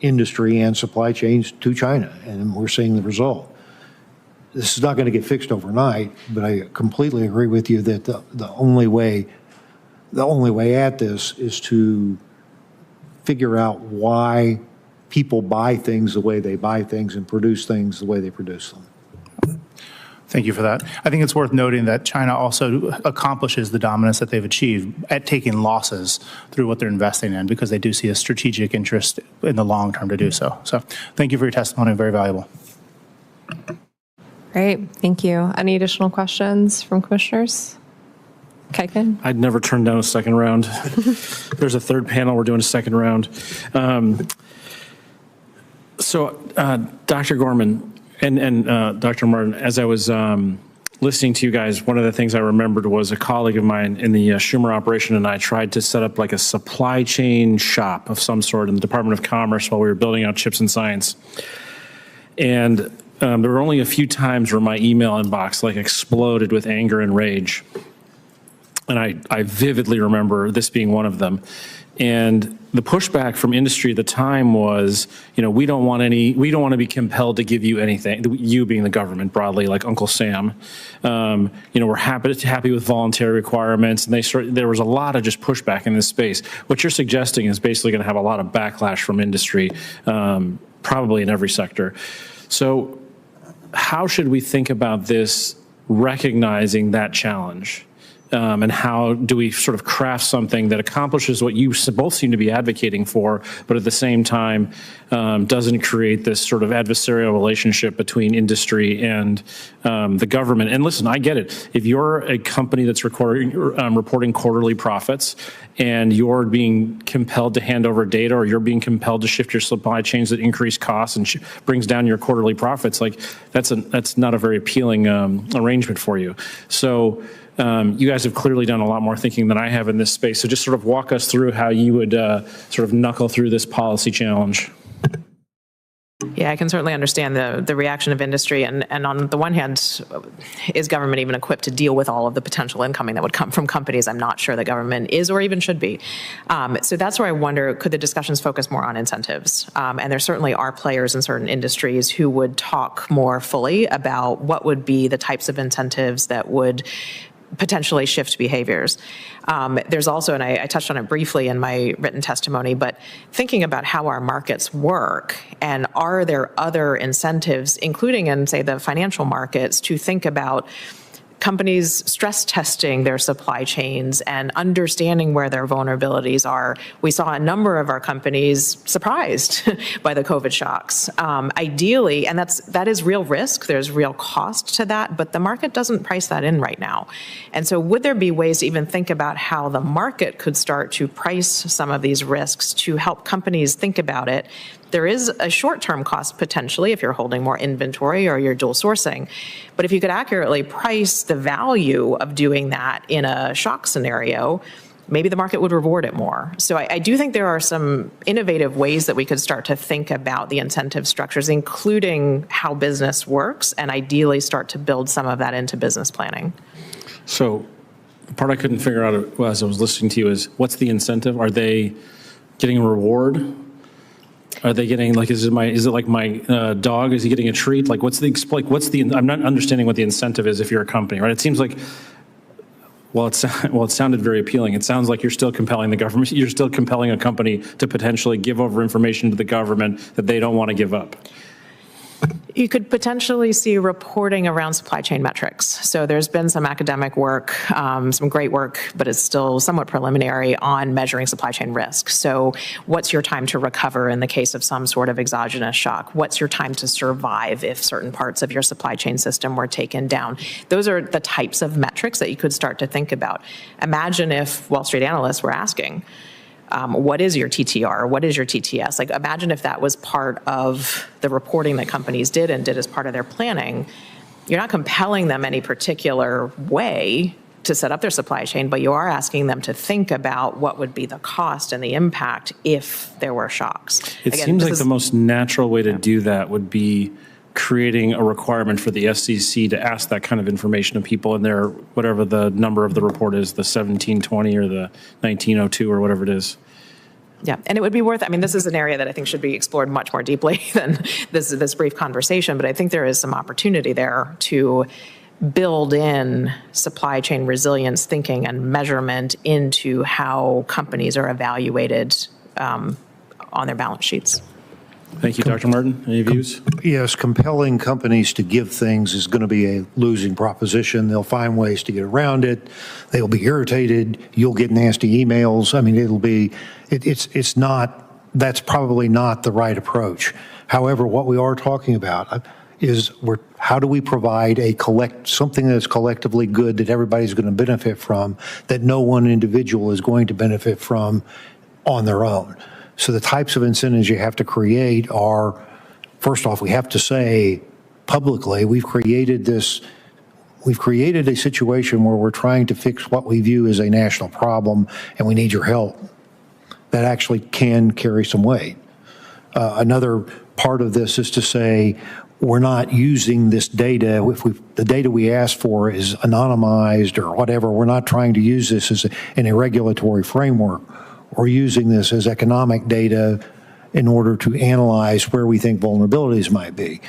industry and supply chains to China, and we're seeing the result. This is not going to get fixed overnight, but I completely agree with you that the only way at this is to figure out why people buy things the way they buy things and produce things the way they produce them. Thank you for that. I think it's worth noting that China also accomplishes the dominance that they've achieved at taking losses through what they're investing in, because they do see a strategic interest in the long term to do so. So thank you for your testimony. Very valuable. Great. Thank you. Any additional questions from commissioners? Kaiken? I'd never turn down a second round. There's a third panel. We're doing a second round. Dr. Gorman and Dr. Martin, as I was listening to you guys, one of the things I remembered was a colleague of mine in the Schumer operation and I tried to set up like a supply chain shop of some sort in the Department of Commerce while we were building out Chips and Science. And there were only a few times where my email inbox like exploded with anger and rage. And I vividly remember this being one of them. And the pushback from industry at the time was, we don't want to be compelled to give you anything, you being the government broadly, like Uncle Sam. We're happy with voluntary requirements. And there was a lot of just pushback in this space. What you're suggesting is basically going to have a lot of backlash from industry, probably in every sector. So how should we think about this, recognizing that challenge? And how do we sort of craft something that accomplishes what you both seem to be advocating for, but at the same time doesn't create this sort of adversarial relationship between industry and the government? And listen, I get it. If you're a company that's reporting quarterly profits and you're being compelled to hand over data, or you're being compelled to shift your supply chains that increase costs and brings down your quarterly profits, like that's not a very appealing arrangement for you. So you guys have clearly done a lot more thinking than I have in this space. So just sort of walk us through how you would sort of knuckle through this policy challenge. Yeah, I can certainly understand the reaction of industry. And on the one hand, is government even equipped to deal with all of the potential incoming that would come from companies? I'm not sure the government is or even should be. So that's where I wonder, could the discussions focus more on incentives? And there certainly are players in certain industries who would talk more fully about what would be the types of incentives that would potentially shift behaviors. There's also, and I touched on it briefly in my written testimony, but thinking about how our markets work, and are there other incentives, including in, say, the financial markets, to think about companies stress testing their supply chains and understanding where their vulnerabilities are. We saw a number of our companies surprised by the COVID shocks. Ideally, and that is real risk, there's real cost to that, but the market doesn't price that in right now. And so would there be ways to even think about how the market could start to price some of these risks to help companies think about it? There is a short-term cost potentially if you're holding more inventory or you're dual sourcing. But if you could accurately price the value of doing that in a shock scenario, maybe the market would reward it more. So I do think there are some innovative ways that we could start to think about the incentive structures, including how business works, and ideally start to build some of that into business planning. So the part I couldn't figure out as I was listening to you is, what's the incentive? Are they getting a reward? Are they getting, like, is it like my dog? Is he getting a treat? Like, I'm not understanding what the incentive is if you're a company, right? It seems like, it sounded very appealing. It sounds like you're still compelling the government. You're still compelling a company to potentially give over information to the government that they don't want to give up. You could potentially see reporting around supply chain metrics. So there's been some academic work, some great work, but it's still somewhat preliminary on measuring supply chain risk. So what's your time to recover in the case of some sort of exogenous shock? What's your time to survive if certain parts of your supply chain system were taken down? Those are the types of metrics that you could start to think about. Imagine if Wall Street analysts were asking, what is your TTR? What is your TTS? Like, imagine if that was part of the reporting that companies did and did as part of their planning. You're not compelling them any particular way to set up their supply chain, but you are asking them to think about what would be the cost and the impact if there were shocks. It seems like the most natural way to do that would be creating a requirement for the SEC to ask that kind of information of people in their, whatever the number of the report is, the 1720 or the 1902 or whatever it is. Yeah, and it would be worth, I mean, this is an area that I think should be explored much more deeply than this brief conversation, but I think there is some opportunity there to build in supply chain resilience thinking and measurement into how companies are evaluated on their balance sheets. Thank you, Dr. Martin. Any views? Yes, compelling companies to give things is going to be a losing proposition. They'll find ways to get around it. They'll be irritated. You'll get nasty emails. I mean, it's not, that's probably not the right approach. However, what we are talking about is how do we provide something that's collectively good that everybody's going to benefit from, that no one individual is going to benefit from on their own. So the types of incentives you have to create are, first off, we have to say publicly, we've created a situation where we're trying to fix what we view as a national problem, and we need your help. That actually can carry some weight. Another part of this is to say, we're not using this data. The data we ask for is anonymized or whatever. We're not trying to use this in a regulatory framework. We're using this as economic data in order to analyze where we think vulnerabilities might be.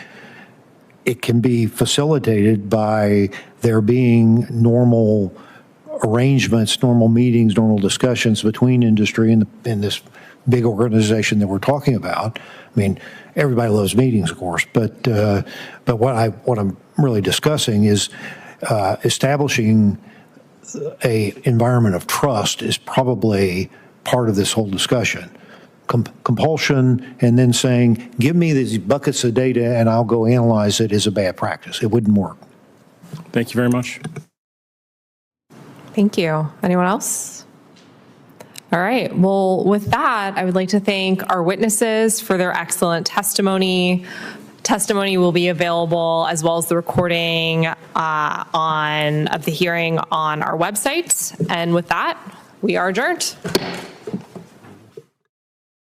It can be facilitated by there being normal arrangements, normal meetings, normal discussions between industry and this big organization that we're talking about. I mean, everybody loves meetings, of course, but what I'm really discussing is establishing a environment of trust is probably part of this whole discussion. Compulsion and then saying, give me these buckets of data and I'll go analyze it is a bad practice. It wouldn't work. Thank you very much. Thank you. Anyone else? All right. Well, with that, I would like to thank our witnesses for their excellent testimony. Testimony will be available as well as the recording of the hearing on our website. And with that, we are adjourned.